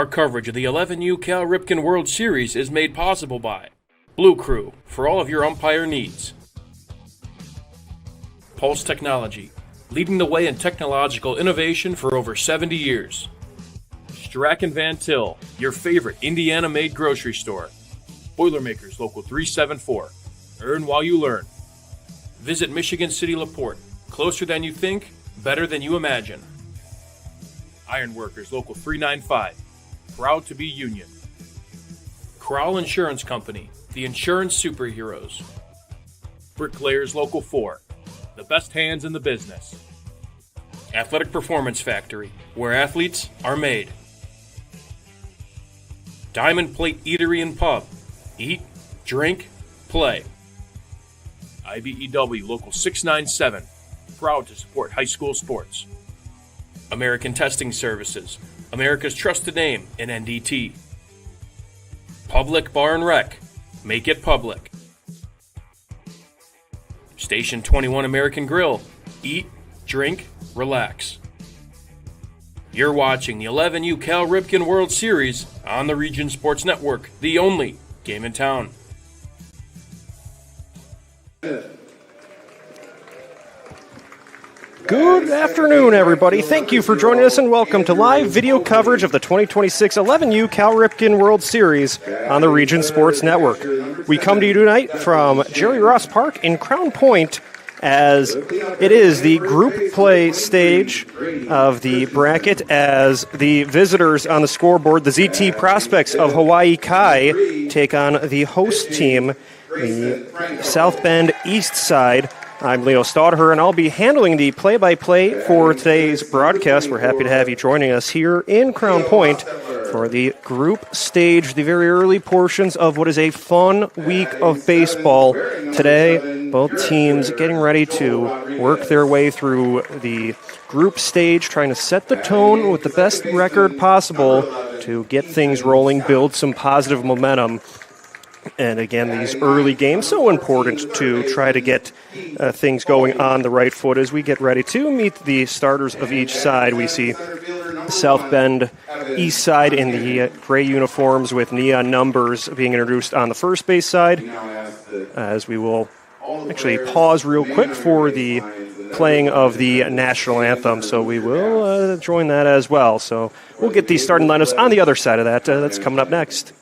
Our coverage of the 11U Cal Ripken World Series is made possible by Blue Crew, for all of your umpire needs. Pulse Technology, leading the way in technological innovation for over 70 years. Strack & Van Til, your favorite Indiana-made grocery store. Boilermakers Local 374. Earn while you learn. Visit Michigan City LaPorte. Closer than you think, better than you imagine. Ironworkers Local 395. Proud to be union. Crowell Insurance Company, the insurance superheroes. Bricklayers Local 4. The best hands in the business. Athletic Performance Factory, where athletes are made. Diamond Plate Eatery and Pub. Eat, drink, play. IBEW Local 697. Proud to support high school sports. American Testing Services, America's trusted name in NDT. Public Bar and Rec. Make it public. Station 21 American Grill. Eat, drink, relax. You're watching the 11U Cal Ripken World Series on the Region Sports Network, the only game in town. Good afternoon, everybody. Thank you for joining us and welcome to live video coverage of the 2026 11U Cal Ripken World Series on the Region Sports Network. We come to you tonight from Jerry Ross Park in Crown Point as it is the group play stage of the bracket as the visitors on the scoreboard, the ZT Prospects of Hawaii Kai, take on the host team, the South Bend East Side. I'm Leo Staudaher, and I'll be handling the play-by-play for today's broadcast. We're happy to have you joining us here in Crown Point for the group stage, the very early portions of what is a fun week of baseball. Today, both teams getting ready to work their way through the group stage, trying to set the tone with the best record possible to get things rolling, build some positive momentum. And again, these early games, so important to try to get things going on the right foot as we get ready to meet the starters of each side. We see the South Bend East Side in the gray uniforms with neon numbers being introduced on the first base side, as we will actually pause real quick for the playing of the national anthem, so we will join that as well. So we'll get the starting lineups on the other side of that. That's coming up next.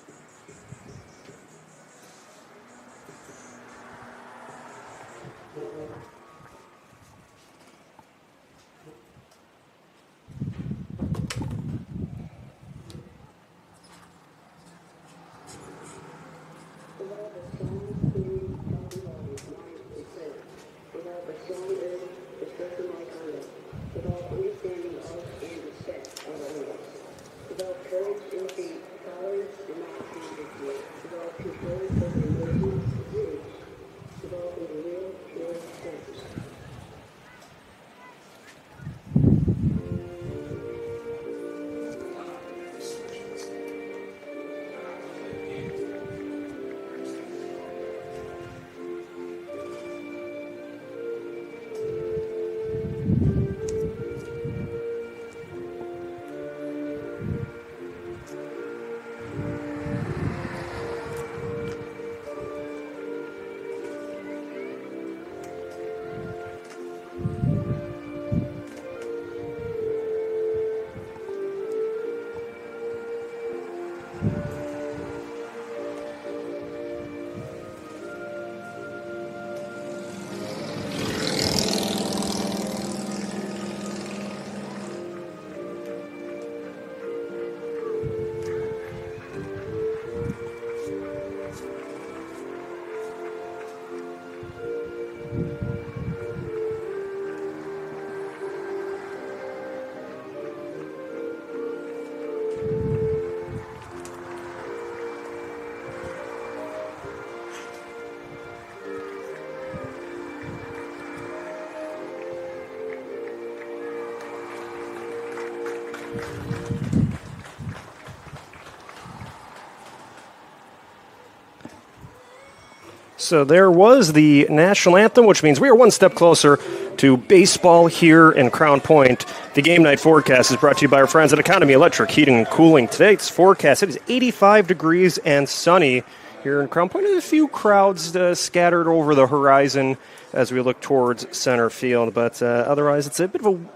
So there was the national anthem, which means we are one step closer to baseball here in Crown Point. The game night forecast is brought to you by our friends at Economy Electric Heating and Cooling. Today's forecast, it is 85 degrees and sunny here in Crown Point. There's a few crowds scattered over the horizon as we look towards center field, but otherwise it's a bit of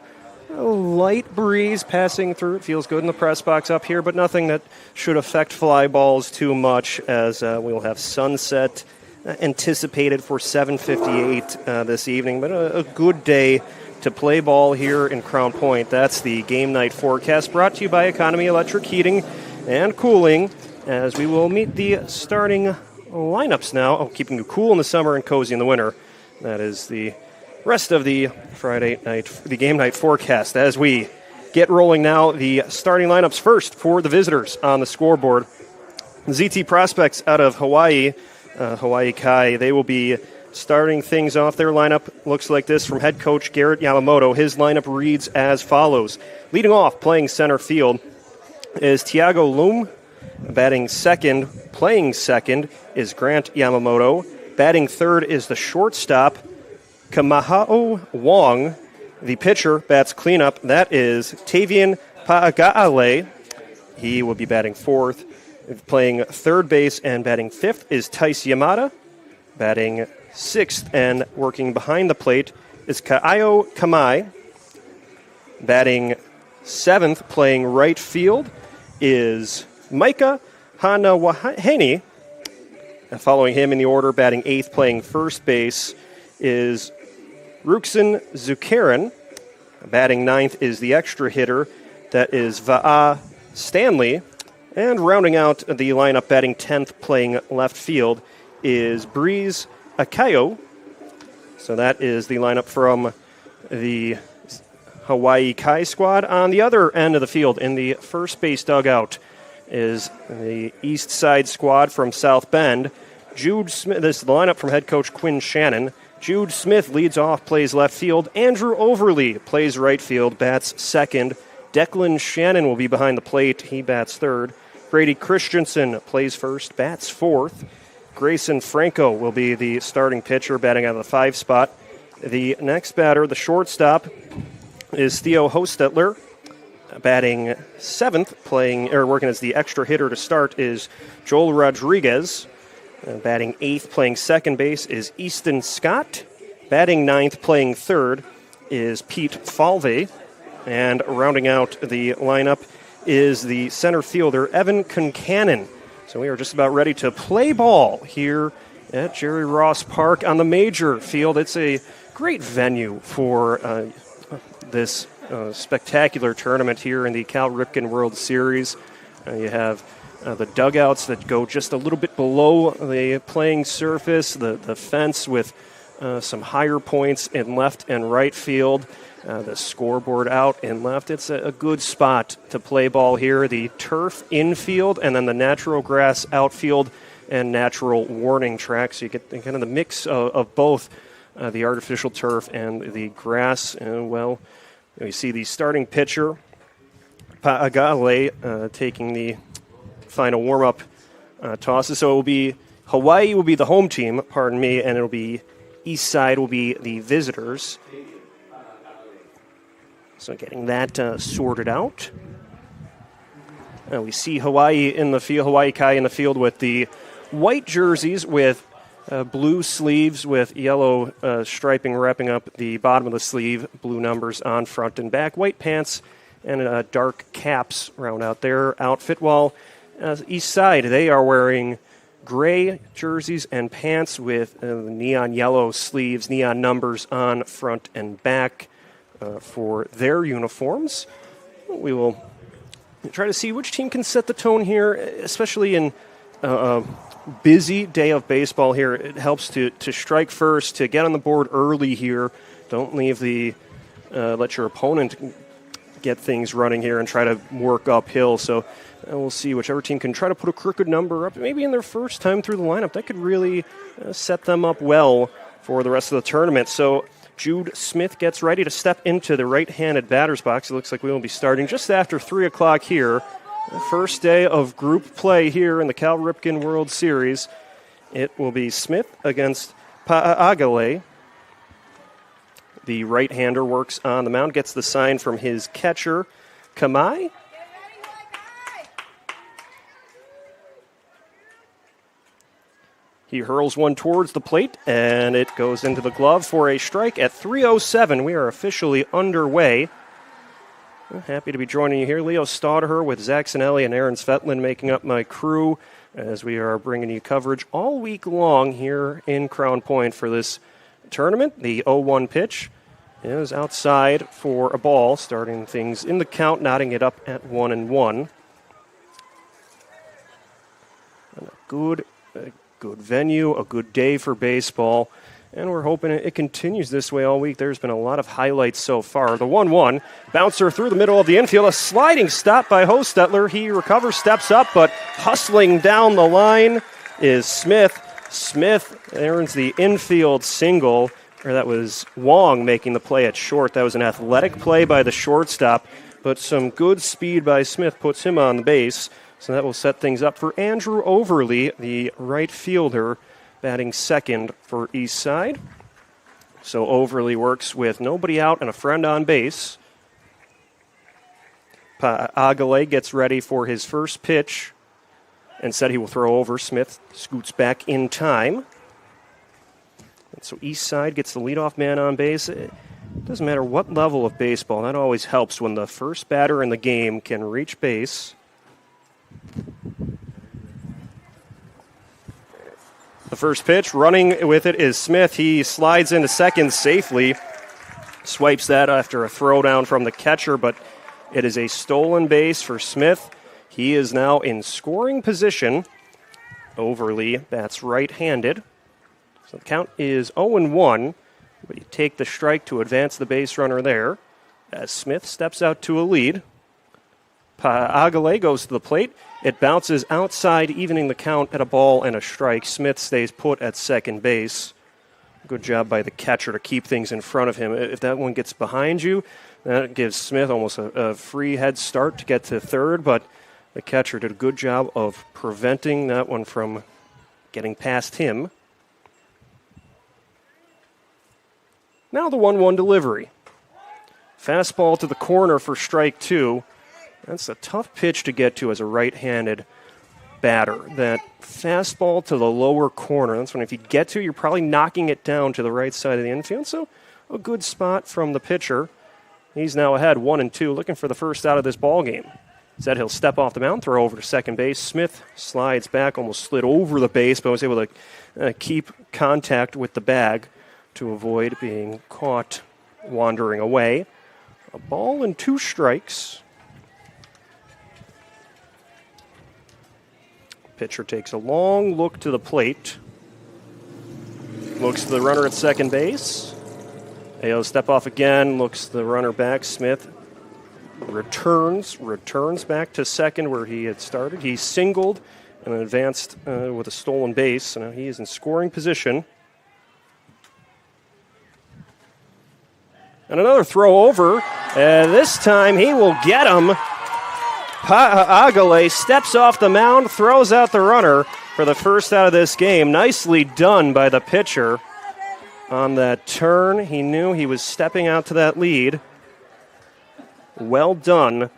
a light breeze passing through. It feels good in the press box up here, but nothing that should affect fly balls too much, as we'll have sunset anticipated for 7:58 this evening. But a good day to play ball here in Crown Point. That's the game night forecast brought to you by Economy Electric Heating and Cooling, as we will meet the starting lineups now. Keeping you cool in the summer and cozy in the winter. That is the rest of the Friday night, the game night forecast. As we get rolling now, the starting lineups first for the visitors on the scoreboard. ZT Prospects out of Hawaii, Hawaii Kai, they will be starting things off. Their lineup looks like this from head coach Garrett Yamamoto. His lineup reads as follows. Leading off, playing center field, is Tiago Loom. Batting second, playing second, is Grant Yamamoto. Batting third is the shortstop, Kamahao Wong. The pitcher bats cleanup. That is Tavian Paaga'ale. He will be batting fourth. Playing third base and batting fifth is Tice Yamada. Batting sixth and working behind the plate is Ka'ayo Kamai. Batting seventh, playing right field, is Micah Hanawaheni. And following him in the order, batting eighth, playing first base, is Ruxin Zukaran. Batting ninth is the extra hitter. That is Va'a Stanley. And rounding out the lineup, batting 10th, playing left field, is Breeze Akayo. So that is the lineup from the Hawaii Kai squad. On the other end of the field, in the first base dugout, is the East Side squad from South Bend. Jude Smith, this is the lineup from head coach Quinn Shannon. Jude Smith leads off, plays left field. Andrew Overly plays right field, bats second. Declan Shannon will be behind the plate. He bats third. Brady Christensen plays first, bats fourth. Grayson Franco will be the starting pitcher, batting out of the 5 spot. The next batter, the shortstop, is Theo Hostetler. Batting seventh, working as the extra hitter to start, is Joel Rodriguez. Batting eighth, playing second base, is Easton Scott. Batting ninth, playing third, is Pete Falvey. And rounding out the lineup is the center fielder, Evan Concannon. So we are just about ready to play ball here at Jerry Ross Park on the major field. It's a great venue for this spectacular tournament here in the Cal Ripken World Series. You have the dugouts that go just a little bit below the playing surface, the fence with some higher points in left and right field, the scoreboard out in left. It's a good spot to play ball here. The turf infield and then the natural grass outfield and natural warning track. So you get kind of the mix of both the artificial turf and the grass. And, well, you see the starting pitcher, Paagale, taking the final warm-up tosses. So it will be Hawaii will be the home team, and it'll be East Side will be the visitors. So getting that sorted out. We see Hawaii in the field, Hawaii Kai in the field with the white jerseys with blue sleeves with yellow striping wrapping up the bottom of the sleeve, blue numbers on front and back, white pants, and dark caps round out their outfit. While East Side, they are wearing gray jerseys and pants with neon yellow sleeves, neon numbers on front and back for their uniforms. We will try to see which team can set the tone here, especially in a busy day of baseball here. It helps to strike first, to get on the board early here. Don't leave let your opponent get things running here and try to work uphill. So we'll see whichever team can try to put a crooked number up, maybe in their first time through the lineup. That could really set them up well for the rest of the tournament. So Jude Smith gets ready to step into the right-handed batter's box. It looks like we will be starting just after 3 o'clock here. The first day of group play here in the Cal Ripken World Series. It will be Smith against Paagale. The right-hander works on the mound, gets the sign from his catcher, Kamai. He hurls one towards the plate, and it goes into the glove for a strike at 3:07. We are officially underway. Happy to be joining you here. Leo Staudaher with Zach Sinelli and Aaron Svetlin making up my crew as we are bringing you coverage all week long here in Crown Point for this tournament. The 0-1 pitch is outside for a ball, starting things in the count, knotting it up at 1-1. And a good venue, a good day for baseball, and we're hoping it continues this way all week. There's been a lot of highlights so far. The 1-1, bouncer through the middle of the infield, a sliding stop by Hostetler. He recovers, steps up, but hustling down the line is Smith. Smith earns the infield single, or that was Wong making the play at short. That was an athletic play by the shortstop, but some good speed by Smith puts him on the base. So that will set things up for Andrew Overly, the right fielder, batting second for East Side. So Overly works with nobody out and a friend on base. Agale gets ready for his first pitch and said he will throw over. Smith scoots back in time. And so East Side gets the leadoff man on base. It doesn't matter what level of baseball. That always helps when the first batter in the game can reach base. The first pitch, running with it, is Smith. He slides into second safely, swipes that after a throwdown from the catcher, but it is a stolen base for Smith. He is now in scoring position. Overly bats right-handed. So the count is 0-1, but you take the strike to advance the base runner there as Smith steps out to a lead. Agale goes to the plate. It bounces outside, evening the count at a ball and a strike. Smith stays put at second base. Good job by the catcher to keep things in front of him. If that one gets behind you, that gives Smith almost a free head start to get to third, but the catcher did a good job of preventing that one from getting past him. Now the 1-1 delivery. Fastball to the corner for strike two. That's a tough pitch to get to as a right-handed batter. That fastball to the lower corner, that's when if you get to, you're probably knocking it down to the right side of the infield. So a good spot from the pitcher. He's now ahead 1-2, looking for the first out of this ball game. Said he'll step off the mound, throw over to second base. Smith slides back, almost slid over the base, but was able to keep contact with the bag to avoid being caught wandering away. A ball and two strikes. Pitcher takes a long look to the plate. Looks to the runner at second base. AO step off again, looks the runner back. Smith returns back to second where he had started. He singled and advanced with a stolen base. So now he is in scoring position. And another throw over. This time he will get him. Agale steps off the mound, throws out the runner for the first out of this game. Nicely done by the pitcher on that turn. He knew he was stepping out to that lead. Well done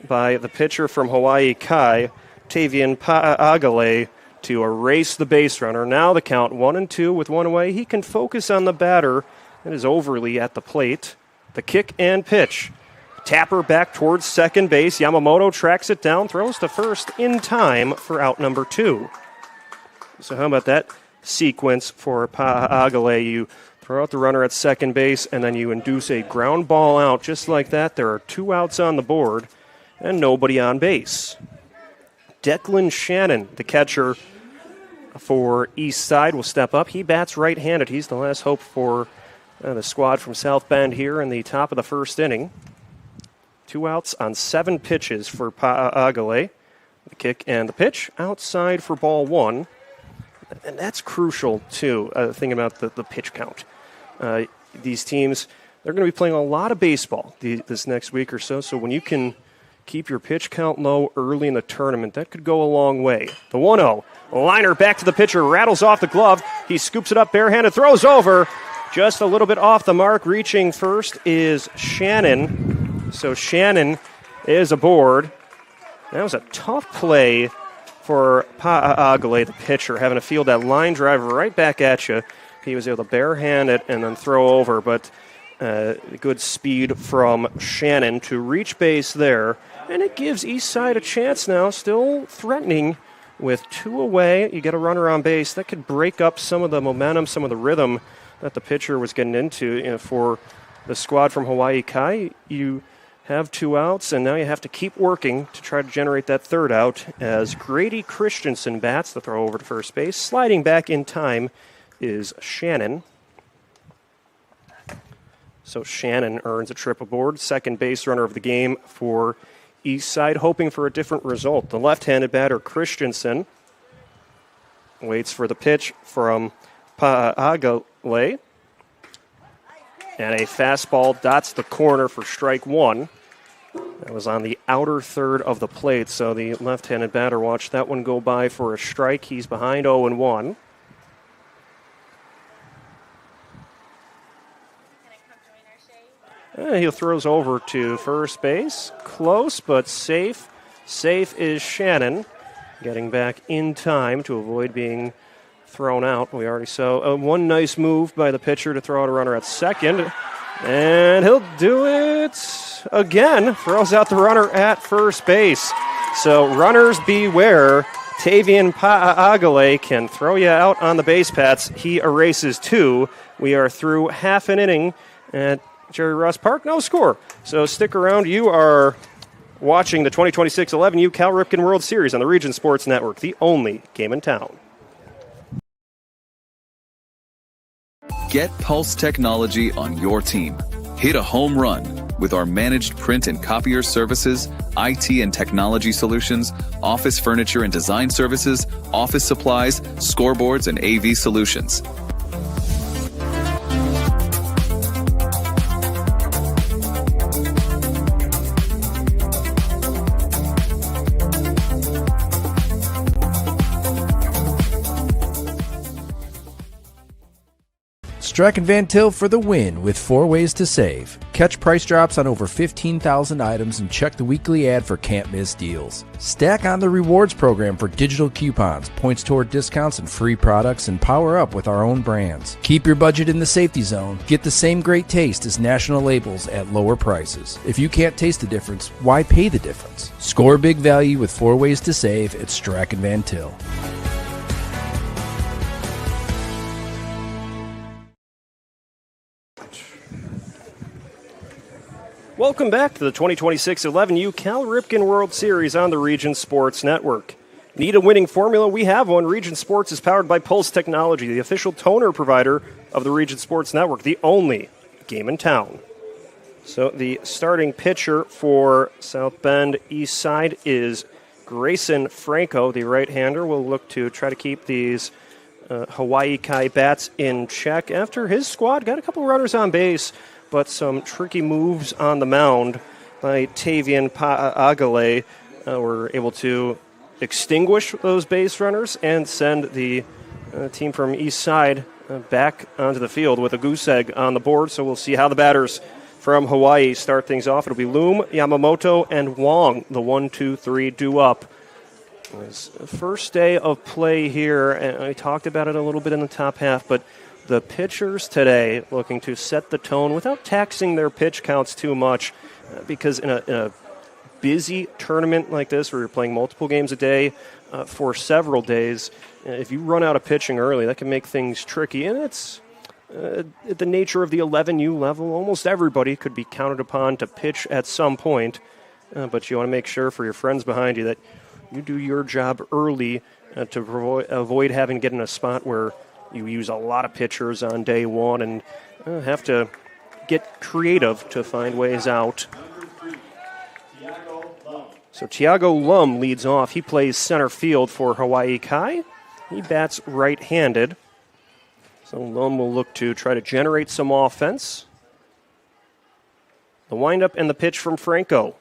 by the pitcher from Hawaii Kai, Tavian Agale, to erase the base runner. Now the count 1-2 with one away. He can focus on the batter. It is Overly at the plate. The kick and pitch. Tapper back towards second base. Yamamoto tracks it down, throws to first in time for out number two. So how about that sequence for Agale? You throw out the runner at second base, and then you induce a ground ball out. Just like that, there are two outs on the board and nobody on base. Declan Shannon, the catcher for East Side, will step up. He bats right-handed. He's the last hope for the squad from South Bend here in the top of the first inning. 2 outs on 7 pitches for Agale. The kick and the pitch outside for ball 1. And that's crucial, too, thinking about the pitch count. These teams, they're going to be playing a lot of baseball this next week or so. So when you can keep your pitch count low early in the tournament, that could go a long way. The 1-0. Liner back to the pitcher, rattles off the glove. He scoops it up barehanded, throws over. just a little bit off the mark. Reaching first is Shannon. So Shannon is aboard. That was a tough play for Pa'a'agale, the pitcher, having to field that line drive right back at you. He was able to barehand it and then throw over, but good speed from Shannon to reach base there. And it gives Eastside a chance now, still threatening with 2 away. You get a runner on base. That could break up some of the momentum, some of the rhythm that the pitcher was getting into. For the squad from Hawaii Kai, you have 2 outs, and now you have to keep working to try to generate that 3rd out as Grady Christensen bats the throw over to first base. Sliding back in time is Shannon. So Shannon earns a trip aboard, second base runner of the game for Eastside, hoping for a different result. The left-handed batter, Christensen, waits for the pitch from Pa'a'agale. And a fastball dots the corner for strike 1. That was on the outer third of the plate, so the left-handed batter watched that one go by for a strike. He's behind 0-1. He throws over to first base. Close, but safe. Safe is Shannon, getting back in time to avoid being thrown out. We already saw one nice move by the pitcher to throw out a runner at second. And he'll do it again. Throws out the runner at first base. So runners beware. Tavian Pa'a'agale can throw you out on the base paths. He erases 2. We are through half an inning at Jerry Ross Park. No score. So stick around. You are watching the 2026 11U Cal Ripken World Series on the Region Sports Network, the only game in town. Get Pulse technology on your team. Hit a home run with our managed print and copier services, IT and technology solutions, office furniture and design services, office supplies, scoreboards, and AV solutions. Strachan Van Til for the win with 4 ways to save. Catch price drops on over 15,000 items and check the weekly ad for can't miss deals. Stack on the rewards program for digital coupons, points toward discounts and free products, and power up with our own brands. Keep your budget in the safety zone. Get the same great taste as national labels at lower prices. If you can't taste the difference, why pay the difference? Score big value with 4 ways to save at Strachan Van Til. Welcome back to the 2026 11U Cal Ripken World Series on the Region Sports Network. Need a winning formula? We have one. Region Sports is powered by Pulse Technology, the official toner provider of the Region Sports Network, the only game in town. So the starting pitcher for South Bend East Side is Grayson Franco, the right-hander. Will look to try to keep these Hawaii Kai bats in check after his squad got a couple runners on base, but some tricky moves on the mound by Tavian Pa'a'agale were able to extinguish those base runners and send the team from East Side back onto the field with a goose egg on the board. So we'll see how the batters from Hawaii start things off. It'll be Loom, Yamamoto, and Wong, the 1-2-3 due up. It was the first day of play here, and I talked about it a little bit in the top half, but the pitchers today looking to set the tone without taxing their pitch counts too much, because in a busy tournament like this where you're playing multiple games a day for several days, if you run out of pitching early, that can make things tricky. And it's the nature of the 11U level. Almost everybody could be counted upon to pitch at some point, but you want to make sure for your friends behind you that you do your job early to avoid having to get in a spot where you use a lot of pitchers on day one and have to get creative to find ways out. So Tiago Lum leads off. He plays center field for Hawaii Kai. He bats right-handed. So Lum will look to try to generate some offense. The windup and the pitch from Franco.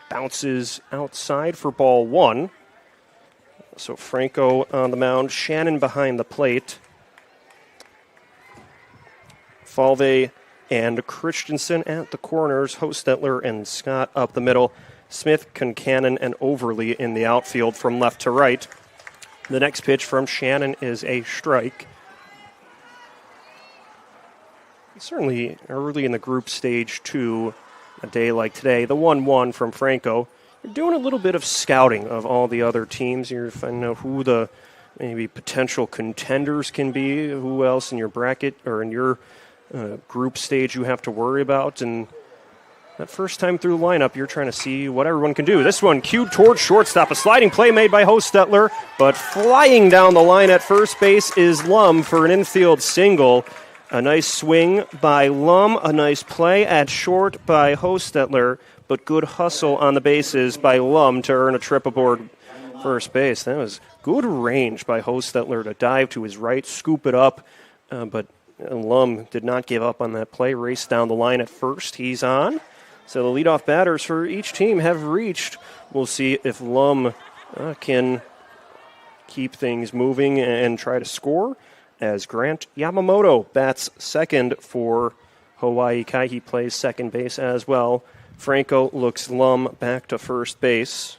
Bounces outside for ball 1. So Franco on the mound, Shannon behind the plate. Falvey and Christensen at the corners, Hostetler and Scott up the middle, Smith, Concannon, and Overly in the outfield from left to right. The next pitch from Shannon is a strike. Certainly early in the group stage, too, a day like today. The 1-1 from Franco. You're doing a little bit of scouting of all the other teams. You're finding out who the maybe potential contenders can be, who else in your bracket or in your group stage you have to worry about. And that first time through the lineup, you're trying to see what everyone can do. This one cued towards shortstop. A sliding play made by Hostetler, but flying down the line at first base is Lum for an infield single. A nice swing by Lum, a nice play at short by Hostetler, but good hustle on the bases by Lum to earn a trip aboard first base. That was good range by Hostetler to dive to his right, scoop it up, but Lum did not give up on that play, raced down the line at first. He's on. So the leadoff batters for each team have reached. We'll see if Lum can keep things moving and try to score, as Grant Yamamoto bats second for Hawaii Kai. He plays second base as well. Franco looks Lum back to first base.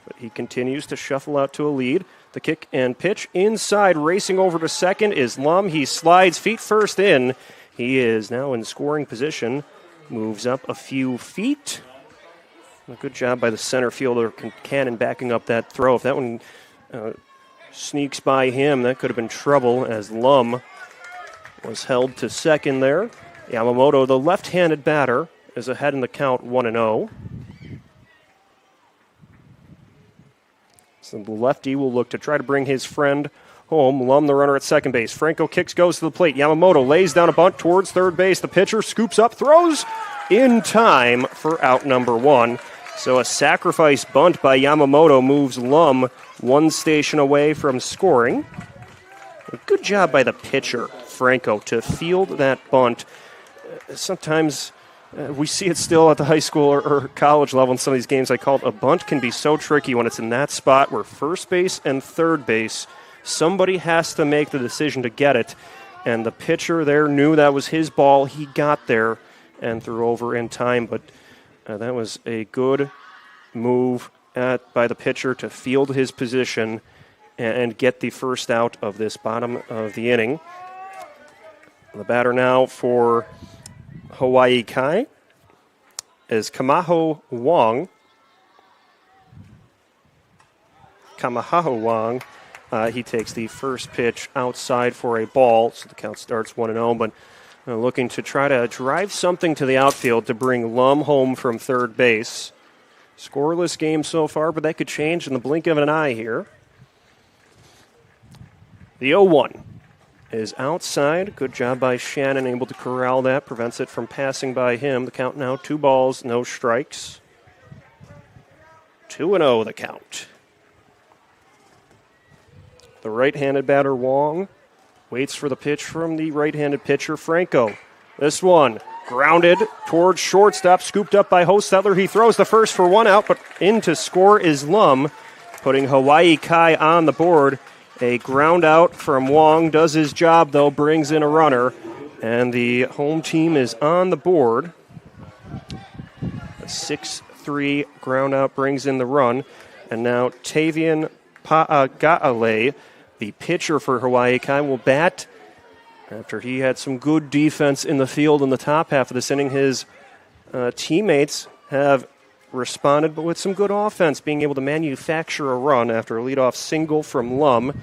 But he continues to shuffle out to a lead. The kick and pitch inside, racing over to second is Lum. He slides feet first in. He is now in scoring position. Moves up a few feet. A good job by the center fielder, Cannon, backing up that throw. If that one sneaks by him, that could have been trouble, as Lum was held to second there. Yamamoto, the left-handed batter, is ahead in the count 1-0. So the lefty will look to try to bring his friend home. Lum, the runner at second base. Franco kicks, goes to the plate. Yamamoto lays down a bunt towards third base. The pitcher scoops up, throws in time for out number one. So a sacrifice bunt by Yamamoto moves Lum one station away from scoring. A good job by the pitcher, Franco, to field that bunt. Sometimes we see it still at the high school or college level in some of these games. I call it a bunt can be so tricky when it's in that spot where first base and third base, somebody has to make the decision to get it. And the pitcher there knew that was his ball. He got there and threw over in time, but that was a good move by the pitcher to field his position and get the first out of this bottom of the inning. The batter now for Hawaii Kai is Kamaho Wong. He takes the first pitch outside for a ball, so the count starts 1-0, but looking to try to drive something to the outfield to bring Lum home from third base. Scoreless game so far, but that could change in the blink of an eye here. The 0-1 is outside. Good job by Shannon, able to corral that, prevents it from passing by him. The count now 2 balls, no strikes. 2-0 the count. The right-handed batter, Wong, waits for the pitch from the right-handed pitcher, Franco. This one grounded towards shortstop, scooped up by Hostetler. He throws the first for 1 out, but in to score is Lum, putting Hawaii Kai on the board. A ground out from Wong does his job, though, brings in a runner, and the home team is on the board. A 6-3 ground out brings in the run, and now Tavian Pa'aga'ale, the pitcher for Hawaii Kai, will bat after he had some good defense in the field in the top half of this inning. His teammates have responded, but with some good offense, being able to manufacture a run after a leadoff single from Lum.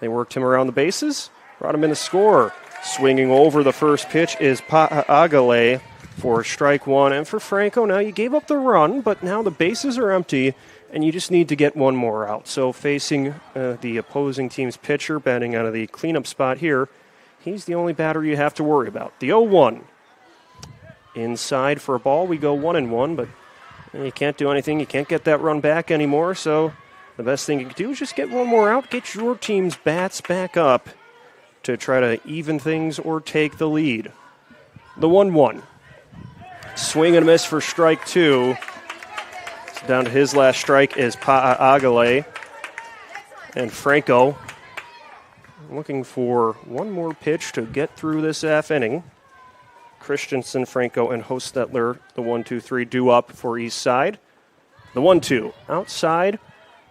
They worked him around the bases, brought him in to score. Swinging over the first pitch is Pa'agale for strike 1. And for Franco, now you gave up the run, but now the bases are empty, and you just need to get one more out. So facing the opposing team's pitcher, batting out of the cleanup spot here, he's the only batter you have to worry about. The 0-1. Inside for a ball, we go 1-1, but you can't do anything. You can't get that run back anymore, so the best thing you can do is just get one more out, get your team's bats back up to try to even things or take the lead. The 1-1. Swing and a miss for strike 2. So down to his last strike is Pa'agale. And Franco looking for one more pitch to get through this half inning. Christensen, Franco, and Hostetler, the 1-2-3 due up for East Side. The 1-2 outside.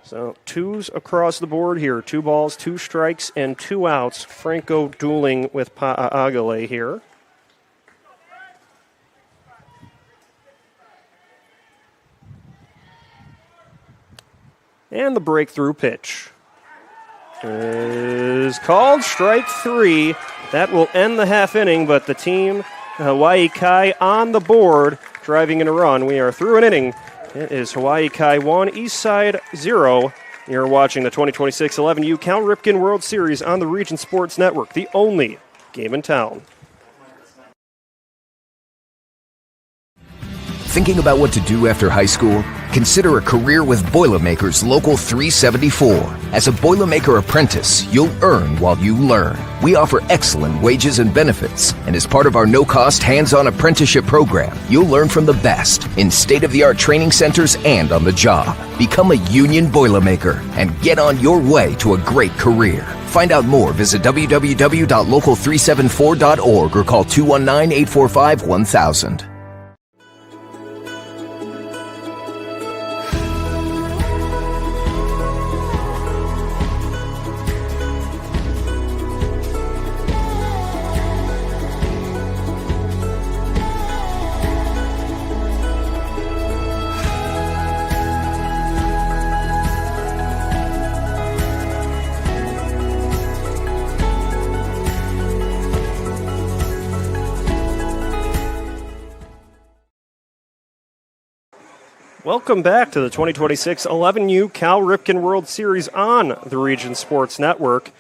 So 2s across the board here. 2 balls, 2 strikes, and 2 outs. Franco dueling with Pa'agale here. And the breakthrough pitch is called strike 3. That will end the half inning, but the team, Hawaii Kai, on the board, driving in a run. We are through an inning. It is Hawaii Kai 1, Eastside 0. You're watching the 2026 11U Cal Ripken World Series on the Region Sports Network, the only game in town. Thinking about what to do after high school? Consider a career with Boilermakers Local 374. As a Boilermaker apprentice, you'll earn while you learn. We offer excellent wages and benefits, and as part of our no-cost hands-on apprenticeship program, you'll learn from the best in state-of-the-art training centers and on the job. Become a union Boilermaker and get on your way to a great career. Find out more, visit www.local374.org or call 219-845-1000. Welcome back to the 2026 11U Cal Ripken World Series on the Region Sports Network.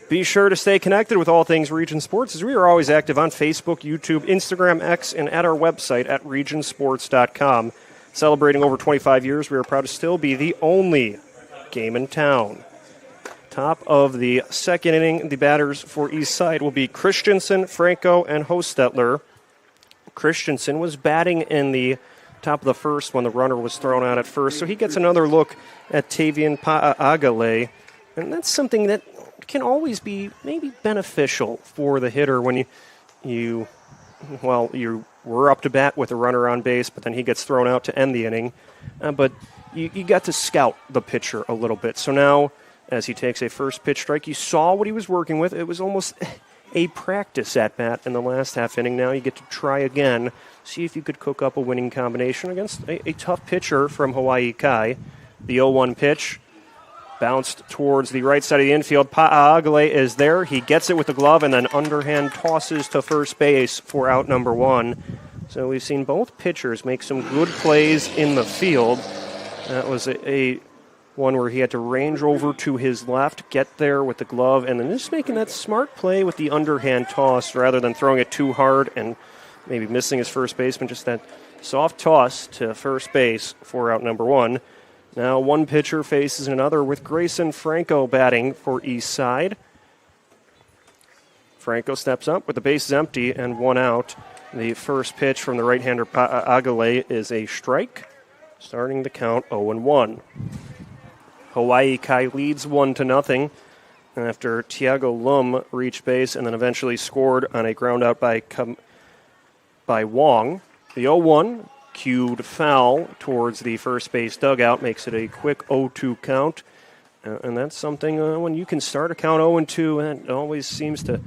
Be sure to stay connected with all things Region Sports, as we are always active on Facebook, YouTube, Instagram, X, and at our website at regionsports.com. Celebrating over 25 years, we are proud to still be the only game in town. Top of the second inning, the batters for East Side will be Christensen, Franco, and Hostetler. Christensen was batting in the top of the first when the runner was thrown out at first, so he gets another look at Tavian Pa'agale, and that's something that can always be maybe beneficial for the hitter when you were up to bat with a runner on base, but then he gets thrown out to end the inning, but you got to scout the pitcher a little bit. So now, as he takes a first pitch strike, you saw what he was working with. It was almost a practice at bat in the last half inning. Now you get to try again, see if you could cook up a winning combination against a tough pitcher from Hawaii Kai. The 0-1 pitch bounced towards the right side of the infield. Pa'agale is there. He gets it with the glove and then underhand tosses to first base for out number 1. So we've seen both pitchers make some good plays in the field. That was a one where he had to range over to his left, get there with the glove, and then just making that smart play with the underhand toss rather than throwing it too hard and maybe missing his first baseman. Just that soft toss to first base for out number 1. Now one pitcher faces another with Grayson Franco batting for East Side. Franco steps up with the bases empty and 1 out. The first pitch from the right-hander Pa'agale is a strike, starting the count 0-1. Hawaii Kai leads 1-0 after Tiago Lum reached base and then eventually scored on a ground out by Wong. The 0-1 cued foul towards the first base dugout makes it a quick 0-2 count. And that's something when you can start a count 0-2, that always seems to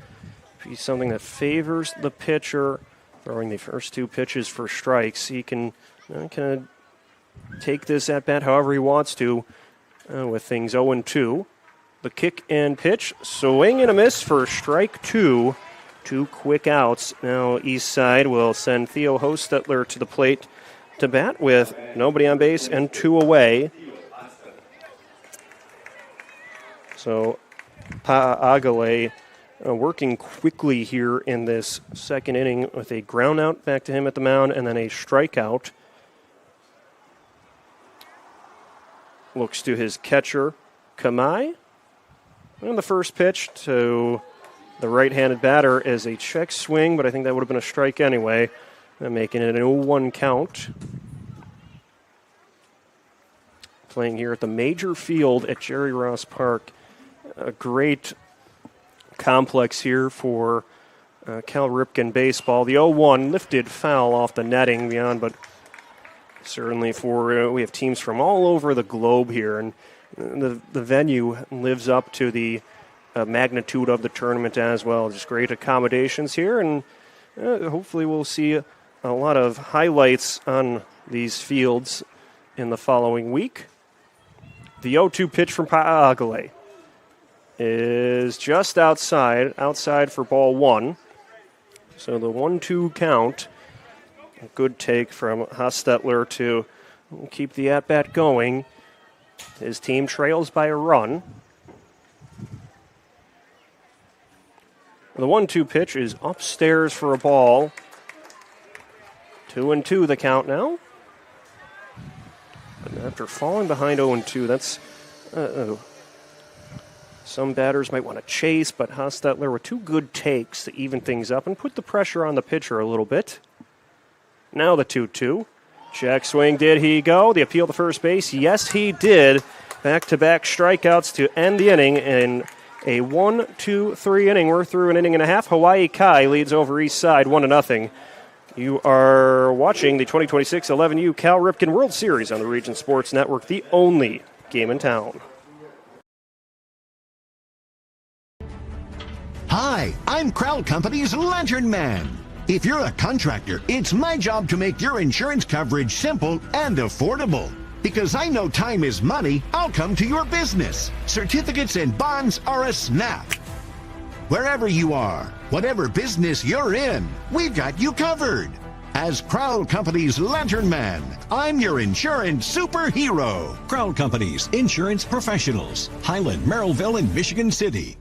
be something that favors the pitcher. Throwing the first 2 pitches for strikes, he can kind of take this at bat however he wants to. With things 0-2. The kick and pitch, swing and a miss for strike 2. 2 quick outs. Now East Side will send Theo Hostetler to the plate to bat with nobody on base and 2 away. So Pa'agale working quickly here in this second inning with a ground out back to him at the mound and then a strikeout. Looks to his catcher, Kamai. And the first pitch to the right-handed batter is a check swing, but I think that would have been a strike anyway, making it an 0-1 count. Playing here at the Major Field at Jerry Ross Park. A great complex here for Cal Ripken baseball. The 0-1 lifted foul off the netting beyond, but certainly for we have teams from all over the globe here, and the venue lives up to the magnitude of the tournament as well. Just great accommodations here, and hopefully we'll see a lot of highlights on these fields in the following week. The 0-2 pitch from Pa'agale is just outside for ball one. So the 1-2 count, a good take from Hostetler to keep the at-bat going. His team trails by a run. The 1-2 pitch is upstairs for a ball. 2-2 the count now. But after falling behind 0-2, that's... Some batters might want to chase, but Hostetler with two good takes to even things up and put the pressure on the pitcher a little bit. Now the 2-2. Check swing, did he go? The appeal to first base, yes he did. Back-to-back strikeouts to end the inning in a 1-2-3 inning. We're through an inning and a half. Hawaii Kai leads over East Side 1-0. You are watching the 2026 11U Cal Ripken World Series on the Region Sports Network, the only game in town. Hi, I'm Crowd Company's Lantern Man. If you're a contractor, it's my job to make your insurance coverage simple and affordable. Because I know time is money, I'll come to your business. Certificates and bonds are a snap. Wherever you are, whatever business you're in, we've got you covered. As Crowd Company's Lantern Man, I'm your insurance superhero. Crowd Company's Insurance Professionals, Highland, Merrillville, and Michigan City.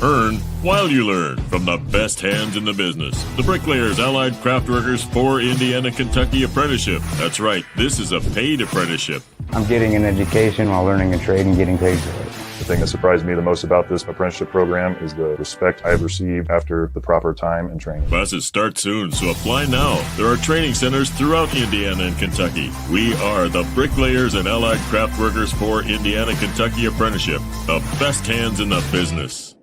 Earn while you learn from the best hands in the business. The Bricklayers Allied Craft Workers for Indiana, Kentucky Apprenticeship. That's right, this is a paid apprenticeship. I'm getting an education while learning a trade and getting paid for it. The thing that surprised me the most about this apprenticeship program is the respect I have received after the proper time and training. Classes start soon, so apply now. There are training centers throughout Indiana and Kentucky. We are the Bricklayers and Allied Craft Workers for Indiana, Kentucky Apprenticeship. The best hands in the business.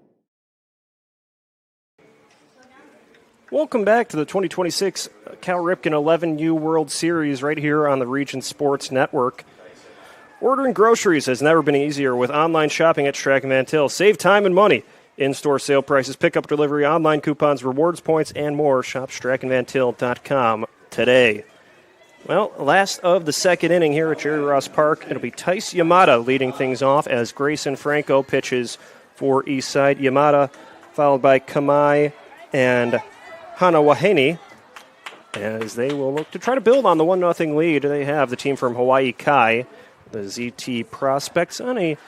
Welcome back to the 2026 Cal Ripken 11U World Series right here on the Region Sports Network. Ordering groceries has never been easier with online shopping at Strack & Van Til. Save time and money. In-store sale prices, pickup, delivery, online coupons, rewards points, and more. Shop strackandvantil.com today. Well, last of the second inning here at Jerry Ross Park. It'll be Tice Yamada leading things off as Grayson Franco pitches for Eastside. Yamada followed by Kamai and Hanawaheni, as they will look to try to build on the 1-0 lead they have. The team from Hawaii Kai, the ZT Prospects, on a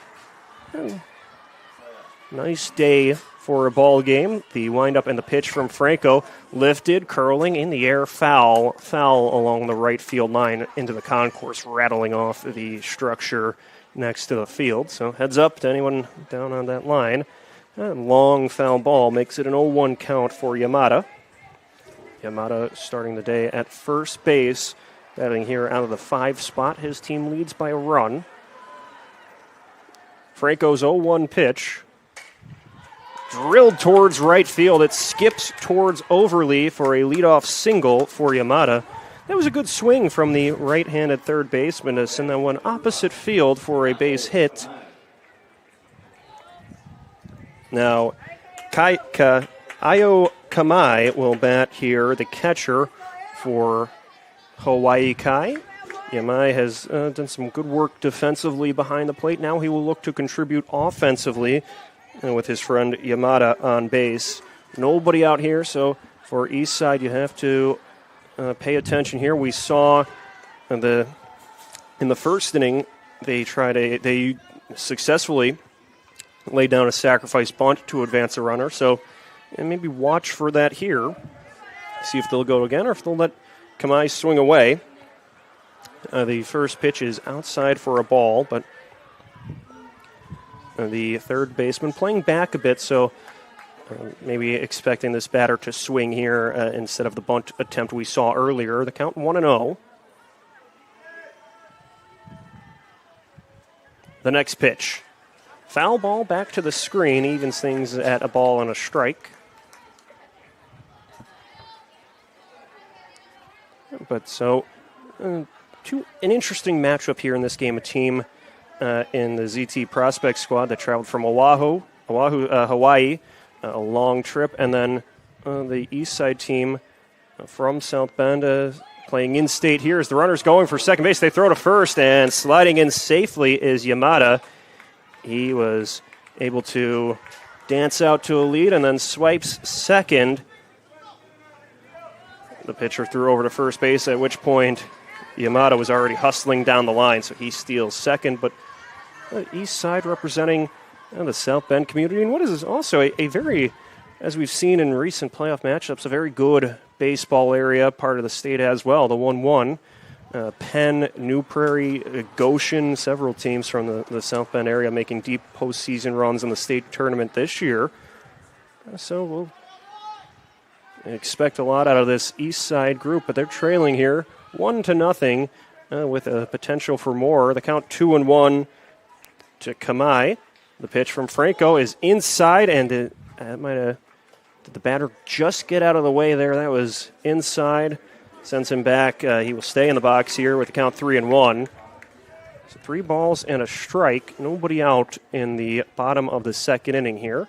nice day for a ball game. The windup and the pitch from Franco, lifted, curling in the air, foul along the right field line into the concourse, rattling off the structure next to the field. So heads up to anyone down on that line. A long foul ball makes it an 0-1 count for Yamada. Yamada starting the day at first base, batting here out of the 5 spot. His team leads by a run. Franco's 0-1 pitch. Drilled towards right field. It skips towards Overly for a leadoff single for Yamada. That was a good swing from the right-handed third baseman to send that one opposite field for a base hit. Now, Ayo Kamai will bat here, the catcher for Hawaii Kai. Yamai has done some good work defensively behind the plate. Now he will look to contribute offensively with his friend Yamada on base. Nobody out here, so for East Side you have to pay attention here. We saw in the first inning they successfully laid down a sacrifice bunt to advance a runner, so and maybe watch for that here. See if they'll go again or if they'll let Kamai swing away. The first pitch is outside for a ball, but the third baseman playing back a bit, so maybe expecting this batter to swing here instead of the bunt attempt we saw earlier. The count 1-0. The next pitch. Foul ball back to the screen, evens things at a ball and a strike. But so, an interesting matchup here in this game. A team in the ZT Prospect squad that traveled from Hawaii, a long trip, and then the East Side team from South Bend playing in-state here as the runner's going for second base. They throw to first, and sliding in safely is Yamada. He was able to dance out to a lead and then swipes second. The pitcher threw over to first base, at which point Yamada was already hustling down the line, so he steals second. But East Side representing the South Bend community, and what is also a very, as we've seen in recent playoff matchups, a very good baseball area, part of the state as well, the 1-1. Penn, New Prairie, Goshen, several teams from the South Bend area making deep postseason runs in the state tournament this year. So we'll expect a lot out of this East Side group, but they're trailing here 1-0 with a potential for more. The count 2-1 to Kamai. The pitch from Franco is inside, and did the batter just get out of the way there? That was inside. Sends him back. He will stay in the box here with the count 3-1. So 3 balls and a strike. Nobody out in the bottom of the second inning here.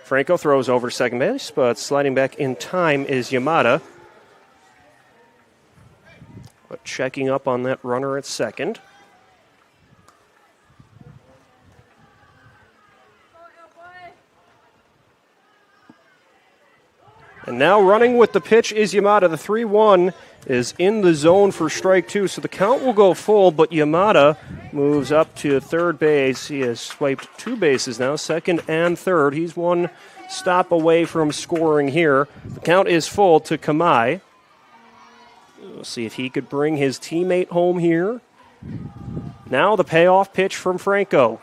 Franco throws over to second base, but sliding back in time is Yamada. But checking up on that runner at second. And now running with the pitch is Yamada. The 3-1 is in the zone for strike 2, so the count will go full, but Yamada moves up to third base. He has swiped 2 bases now, second and third. He's 1 stop away from scoring here. The count is full to Kamai. We'll see if he could bring his teammate home here. Now the payoff pitch from Franco.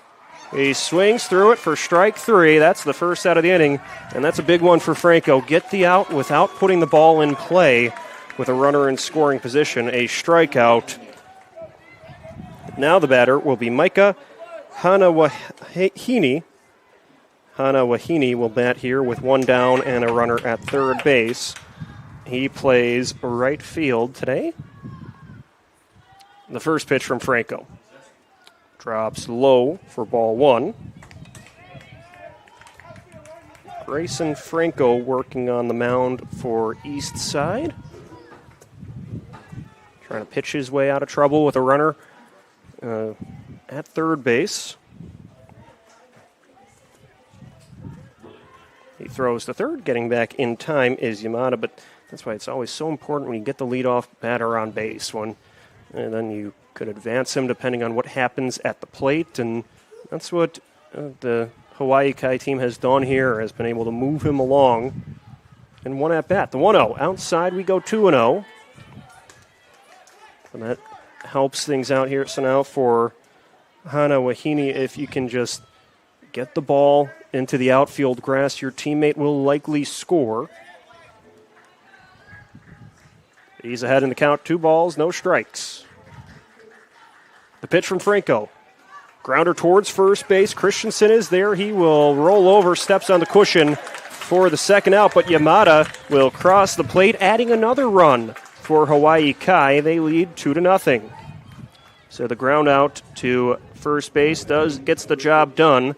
He swings through it for strike 3. That's the first out of the inning, and that's a big one for Franco. Get the out without putting the ball in play with a runner in scoring position. A strikeout. Now the batter will be Micah Hanawahini. Hanawahini will bat here with 1 down and a runner at third base. He plays right field today. The first pitch from Franco. Drops low for ball 1. Grayson Franco working on the mound for East Side. Trying to pitch his way out of trouble with a runner at third base. He throws to third. Getting back in time is Yamada, but that's why it's always so important when you get the leadoff batter on base. And then you could advance him depending on what happens at the plate, and that's what the Hawaii Kai team has done here, has been able to move him along in 1 at bat. The 1-0. Outside we go 2-0. And that helps things out here. So now for Hanawahini, if you can just get the ball into the outfield grass, your teammate will likely score. He's ahead in the count. 2 balls, no strikes. The pitch from Franco. Grounder towards first base. Christensen is there. He will roll over, steps on the cushion for the second out, but Yamada will cross the plate, adding another run for Hawaii Kai. They lead 2-0. So the ground out to first base gets the job done,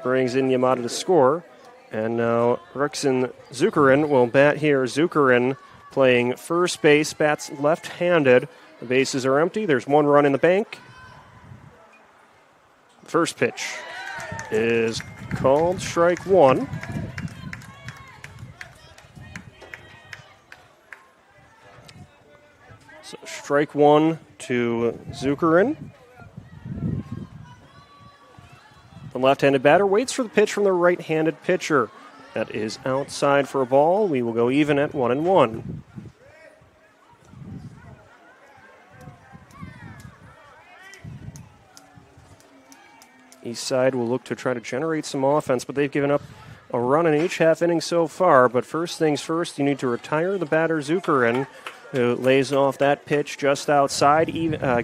brings in Yamada to score. And now Ripken Zuckerin will bat here. Zuckerin playing first base, bats left-handed. The bases are empty. There's 1 run in the bank. First pitch is called strike 1. So strike 1 to Zuckerin. The left-handed batter waits for the pitch from the right-handed pitcher. That is outside for a ball. We will go even at 1-1. East Side will look to try to generate some offense, but they've given up a run in each half inning so far. But first things first, you need to retire the batter Zuckerin, who lays off that pitch just outside.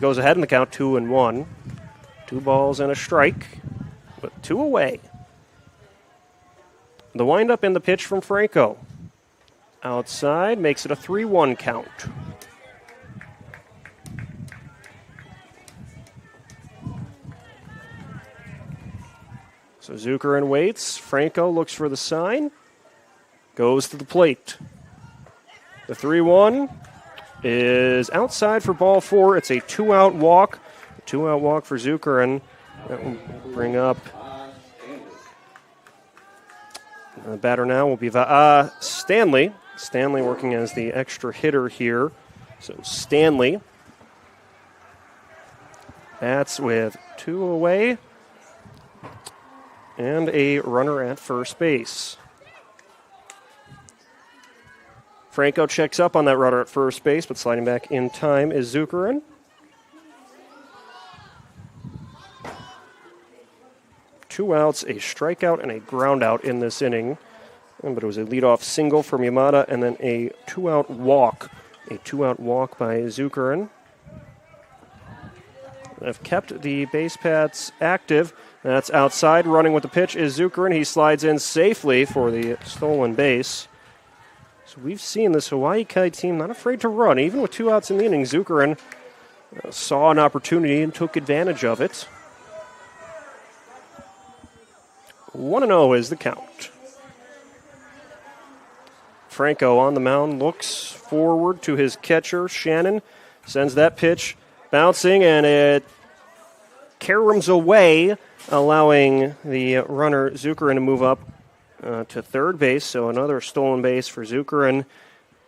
Goes ahead in the count 2-1. 2 balls and a strike. but 2 away. The windup and the pitch from Franco. Outside makes it a 3-1 count. So Zuckerin waits. Franco looks for the sign. Goes to the plate. The 3-1 is outside for ball 4. It's a 2-out walk. A 2-out walk for Zuckerin. That will bring up. The batter now will be Stanley. Stanley working as the extra hitter here. So Stanley bats with 2 away and a runner at first base. Franco checks up on that runner at first base, but sliding back in time is Zuckerin. Two outs, a strikeout, and a ground out in this inning. But it was a leadoff single from Yamada and then a 2-out walk. A 2-out walk by Zuckerin. They've kept the base paths active. That's outside. Running with the pitch is Zuckerin. He slides in safely for the stolen base. So we've seen this Hawaii Kai team not afraid to run. Even with 2 outs in the inning, Zuckerin saw an opportunity and took advantage of it. 1-0 is the count. Franco on the mound looks forward to his catcher, Shannon. Sends that pitch bouncing, and it caroms away, allowing the runner Zuckerin to move up to third base. So another stolen base for Zuckerin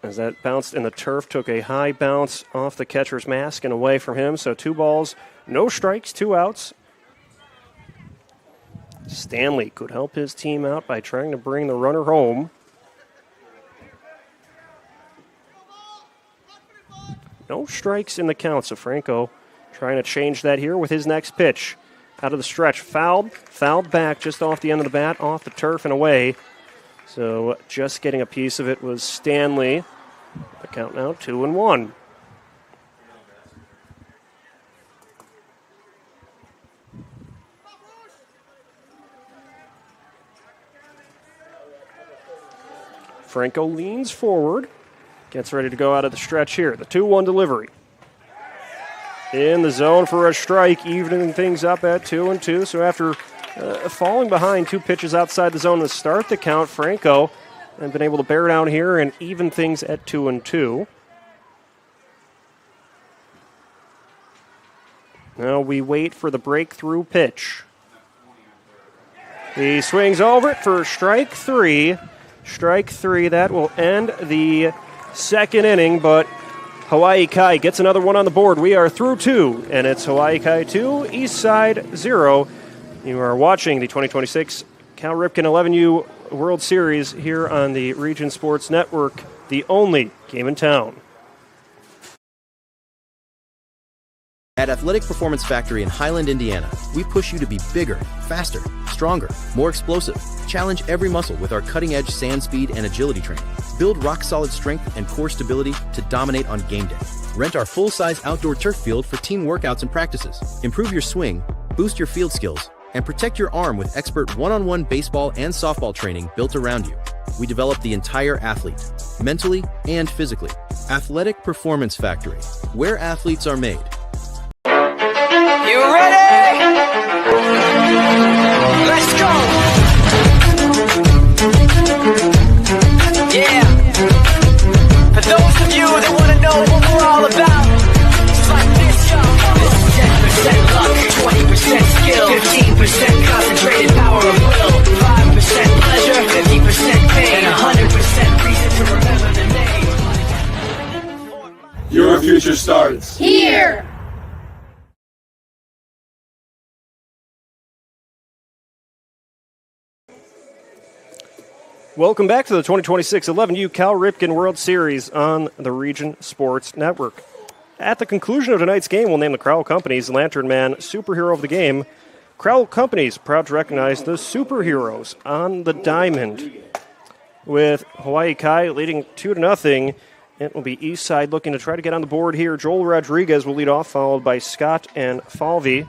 as that bounced in the turf, took a high bounce off the catcher's mask and away from him. So 2 balls, no strikes, 2 outs. Stanley could help his team out by trying to bring the runner home. No strikes in the count, so Franco trying to change that here with his next pitch. Out of the stretch, fouled back just off the end of the bat, off the turf and away. So just getting a piece of it was Stanley. The count now 2-1. Franco leans forward. Gets ready to go out of the stretch here. The 2-1 delivery. In the zone for a strike, evening things up at 2-2. So after falling behind 2 pitches outside the zone to start the count, Franco has been able to bear down here and even things at 2-2. Now we wait for the breakthrough pitch. He swings over it for strike 3. Strike 3, that will end the second inning, but Hawaii Kai gets another one on the board. We are through 2, and it's Hawaii Kai 2, Eastside 0. You are watching the 2026 Cal Ripken 11U World Series here on the Region Sports Network, the only game in town. At Athletic Performance Factory in Highland, Indiana, we push you to be bigger, faster, stronger, more explosive. Challenge every muscle with our cutting-edge sand speed and agility training. Build rock-solid strength and core stability to dominate on game day. Rent our full-size outdoor turf field for team workouts and practices. Improve your swing, boost your field skills, and protect your arm with expert one-on-one baseball and softball training built around you. We develop the entire athlete, mentally and physically. Athletic Performance Factory, where athletes are made. You ready? Let's go! Yeah! For those of you that want to know what we're all about, it's like this, yo. This is 10% luck, 20% skill, 15% concentrated power of will, 5% pleasure, 50% pain, and 100% reason to remember the name. Your future starts here! Welcome back to the 2026 11U Cal Ripken World Series on the Region Sports Network. At the conclusion of tonight's game, we'll name the Crowell Companies Lantern Man Superhero of the Game. Crowell Companies proud to recognize the superheroes on the diamond. With Hawaii Kai leading 2-0, it will be Eastside looking to try to get on the board here. Joel Rodriguez will lead off, followed by Scott and Falvey.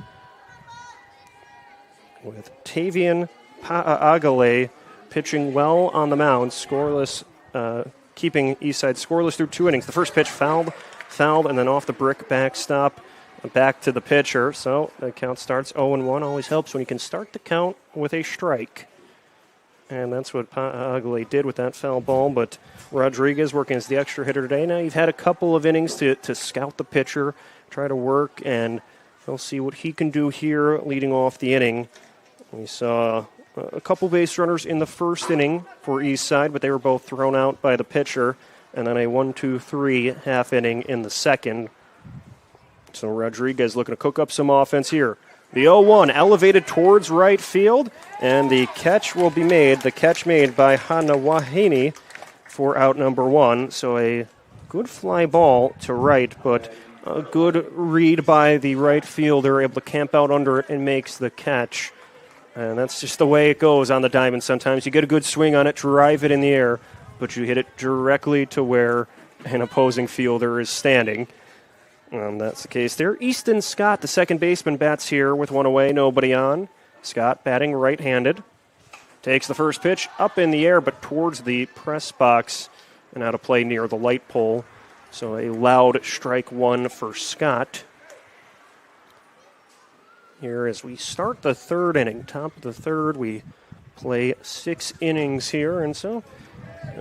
with Tavian Pa'agale pitching well on the mound, scoreless, keeping Eastside scoreless through 2 innings. The first pitch fouled, and then off the brick backstop, back to the pitcher. So the count starts 0-1. Always helps when you can start the count with a strike. And that's what Pa'agale did with that foul ball. But Rodriguez working as the extra hitter today. Now you've had a couple of innings to scout the pitcher, try to work, and we'll see what he can do here leading off the inning. We saw a couple base runners in the first inning for Eastside, but they were both thrown out by the pitcher. And then a 1-2-3 half inning in the second. So Rodriguez looking to cook up some offense here. The 0-1 elevated towards right field, and the catch will be made. The catch made by Hanawahini for out number 1. So a good fly ball to right, but a good read by the right fielder, able to camp out under it and makes the catch. And that's just the way it goes on the diamond sometimes. You get a good swing on it, drive it in the air, but you hit it directly to where an opposing fielder is standing. And that's the case there. Easton Scott, the second baseman, bats here with 1 away, nobody on. Scott batting right-handed. Takes the first pitch up in the air, but towards the press box and out of play near the light pole. So a loud strike 1 for Scott. Here as we start the third inning, top of the third, we play 6 innings here, and so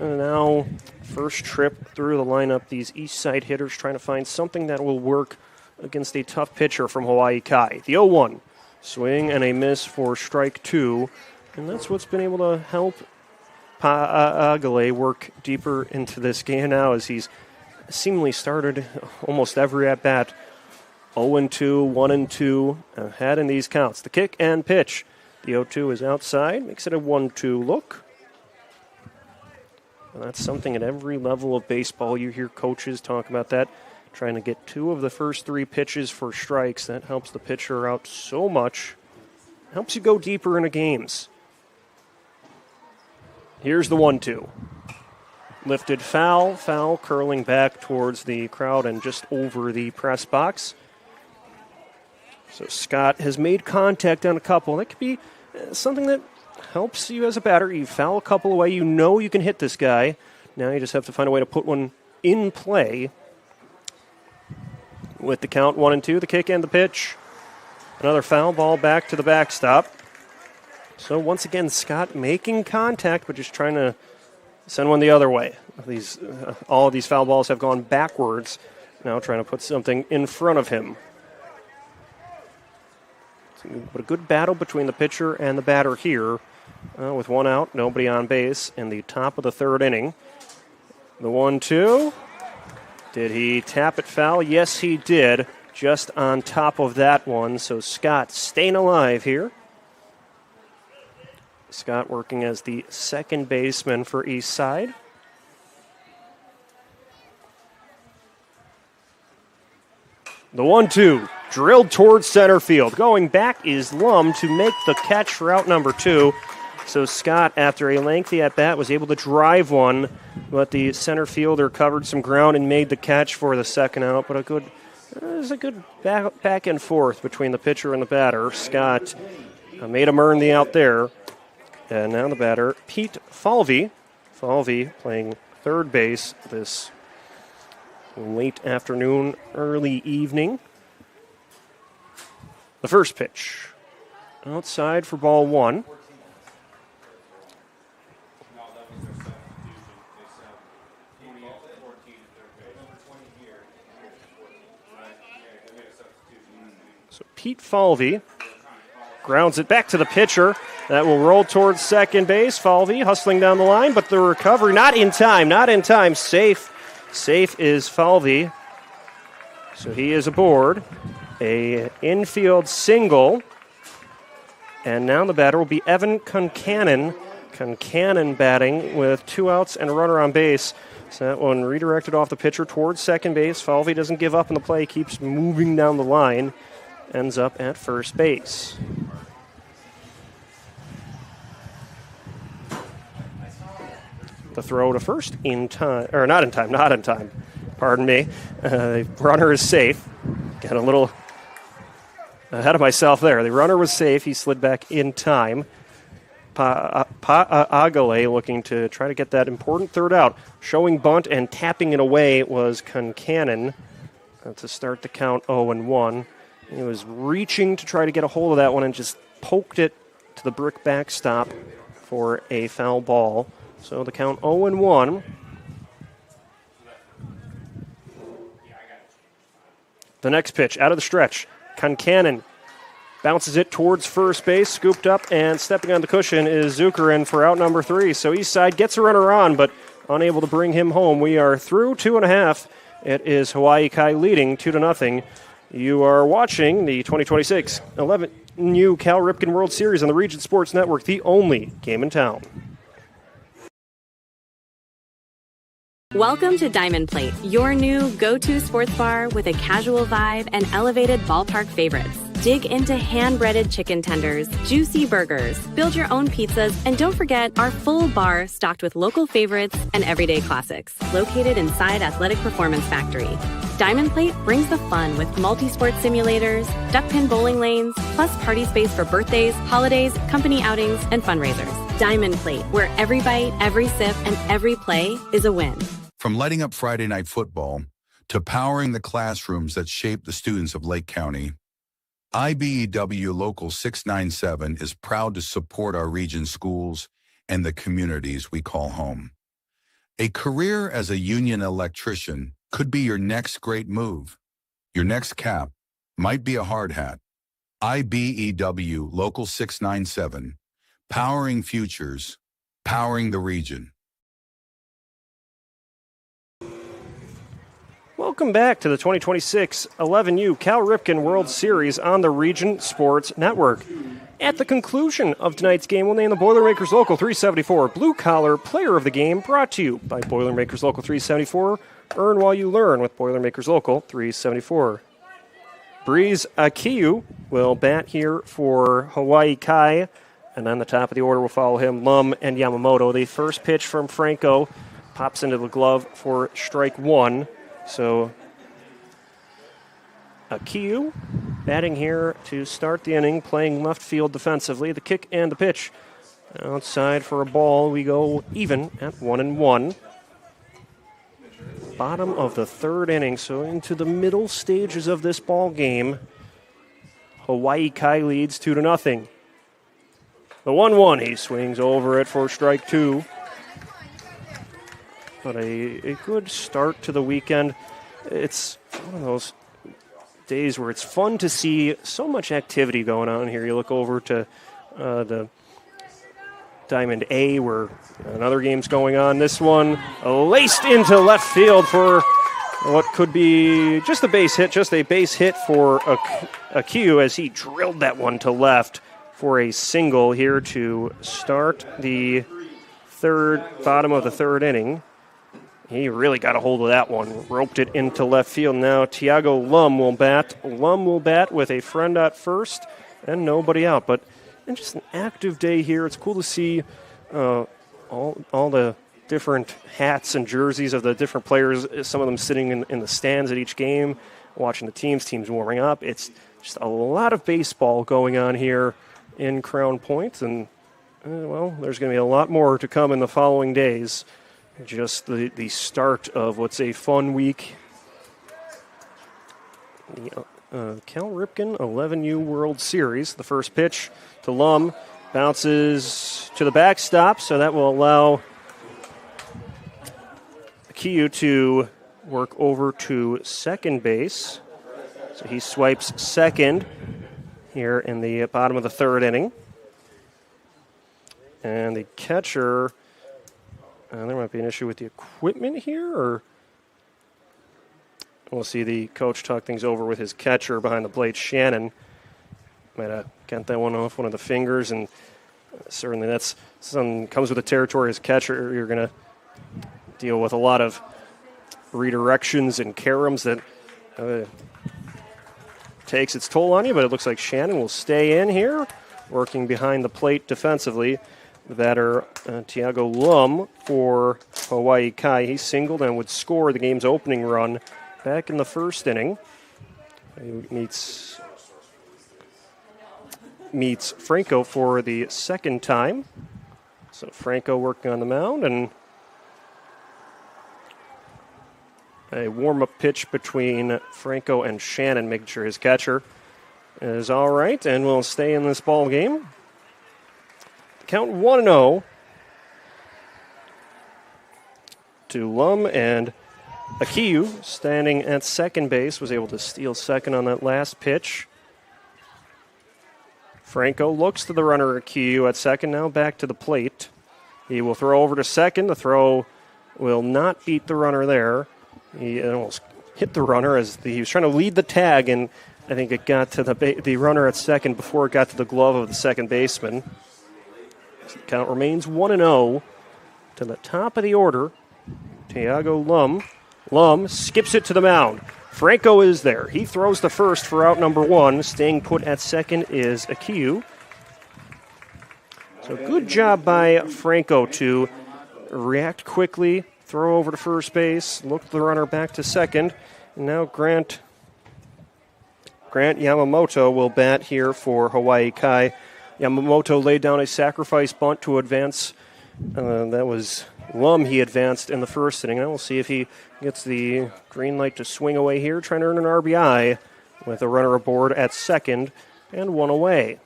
now first trip through the lineup, these Eastside hitters trying to find something that will work against a tough pitcher from Hawaii Kai. The 0-1, swing and a miss for strike 2, and that's what's been able to help Pa'agale work deeper into this game now as he's seemingly started almost every at-bat. 0-2, 1-2, ahead in these counts. The kick and pitch. The 0-2 is outside, makes it a 1-2 look. And that's something at every level of baseball. You hear coaches talk about that, trying to get 2 of the first 3 pitches for strikes. That helps the pitcher out so much. Helps you go deeper into games. Here's the 1-2. Lifted foul curling back towards the crowd and just over the press box. So Scott has made contact on a couple. That could be something that helps you as a batter. You foul a couple away. You know you can hit this guy. Now you just have to find a way to put one in play. With the count 1-2, the kick and the pitch. Another foul ball back to the backstop. So once again, Scott making contact, but just trying to send one the other way. All of these foul balls have gone backwards. Now trying to put something in front of him. But a good battle between the pitcher and the batter here. With 1 out, nobody on base in the top of the third inning. The 1-2. Did he tap it foul? Yes, he did. Just on top of that one. So Scott staying alive here. Scott working as the second baseman for Eastside. The 1-2. Drilled towards center field. Going back is Lum to make the catch for out number 2. So Scott, after a lengthy at-bat, was able to drive one, but the center fielder covered some ground and made the catch for the second out. But it was a good back and forth between the pitcher and the batter. Scott made him earn the out there. And now the batter, Pete Falvey. Falvey playing third base this late afternoon, early evening. The first pitch. Outside for ball 1. So Pete Falvey grounds it back to the pitcher. That will roll towards second base. Falvey hustling down the line, but the recovery not in time. Safe is Falvey. So he is aboard. A infield single. And now the batter will be Evan Concannon. Concannon batting with 2 outs and a runner on base. So that one redirected off the pitcher towards second base. Falvey doesn't give up in the play, keeps moving down the line. Ends up at first base. The throw to first in time, or not in time. Pardon me. The runner is safe. Got a little ahead of myself there. The runner was safe. He slid back in time. Agale looking to try to get that important third out. Showing bunt and tapping it away was Concannon to start the count 0-1. He was reaching to try to get a hold of that one and just poked it to the brick backstop for a foul ball. So the count 0-1. The next pitch out of the stretch. Concannon bounces it towards first base, scooped up, and stepping on the cushion is Zuckerin for out number 3. So East Side gets a runner on, but unable to bring him home. We are through 2.5. It is Hawaii Kai leading 2-0. You are watching the 2026 11U Cal Ripken World Series on the Region Sports Network, the only game in town. Welcome to Diamond Plate, your new go-to sports bar with a casual vibe and elevated ballpark favorites. Dig into hand-breaded chicken tenders, juicy burgers, build your own pizzas, and don't forget our full bar stocked with local favorites and everyday classics. Located inside Athletic Performance Factory. Diamond Plate brings the fun with multi-sport simulators, duck pin bowling lanes, plus party space for birthdays, holidays, company outings, and fundraisers. Diamond Plate, where every bite, every sip, and every play is a win. From lighting up Friday night football to powering the classrooms that shape the students of Lake County, IBEW Local 697 is proud to support our region schools and the communities we call home. A career as a union electrician could be your next great move. Your next cap might be a hard hat. IBEW Local 697, powering futures, powering the region. Welcome back to the 2026 11U Cal Ripken World Series on the Region Sports Network. At the conclusion of tonight's game, we'll name the Boilermakers Local 374 Blue Collar Player of the Game, brought to you by Boilermakers Local 374. Earn while you learn with Boilermakers Local 374. Breeze Akiu will bat here for Hawaii Kai, and on the top of the order will follow him Lum and Yamamoto. The first pitch from Franco pops into the glove for strike one. So Akiu batting here to start the inning, playing left field defensively. The kick and the pitch outside for a ball. We go even at 1-1. Bottom of the third inning, so into the middle stages of this ball game. Hawaii Kai leads 2-0. The 1-1, he swings over it for strike two. But a good start to the weekend. It's one of those days where it's fun to see so much activity going on here. You look over to the Diamond A where another game's going on. This one laced into left field for what could be just a base hit for Akiu as he drilled that one to left for a single here to start the bottom of the third inning. He really got a hold of that one, roped it into left field. Now Tiago Lum will bat. Lum will bat with a friend at first and nobody out. But just an active day here. It's cool to see all the different hats and jerseys of the different players, some of them sitting in the stands at each game, watching the teams warming up. It's just a lot of baseball going on here in Crown Point. And, there's going to be a lot more to come in the following days. Just the start of what's a fun week. The Cal Ripken 11U World Series. The first pitch to Lum bounces to the backstop, so that will allow Akiu to work over to second base. So he swipes second here in the bottom of the third inning. And the catcher... there might be an issue with the equipment here, or we'll see the coach talk things over with his catcher behind the plate, Shannon. Might have got that one off one of the fingers, and certainly that's something comes with the territory as catcher. You're going to deal with a lot of redirections and caroms that takes its toll on you, but it looks like Shannon will stay in here, working behind the plate defensively. The batter, Tiago Lum for Hawaii Kai. He singled and would score the game's opening run back in the first inning. He meets meets Franco for the second time. So Franco working on the mound, and a warm-up pitch between Franco and Shannon, making sure his catcher is all right and will stay in this ball game. Count 1-0 to Lum, and Akiyu, standing at second base, was able to steal second on that last pitch. Franco looks to the runner Akiyu at second, now back to the plate. He will throw over to second. The throw will not beat the runner there. He almost hit the runner as he was trying to lead the tag, and I think it got to the runner at second before it got to the glove of the second baseman. So the count remains 1-0 to the top of the order. Tiago Lum. Lum skips it to the mound. Franco is there. He throws the first for out number one. Staying put at second is Akiyu. So good job by Franco to react quickly, throw over to first base, look the runner back to second. And now Grant Yamamoto will bat here for Hawaii Kai. Yamamoto laid down a sacrifice bunt to advance. That was Lum. He advanced in the first inning. Now we'll see if he gets the green light to swing away here, trying to earn an RBI with a runner aboard at second and one away.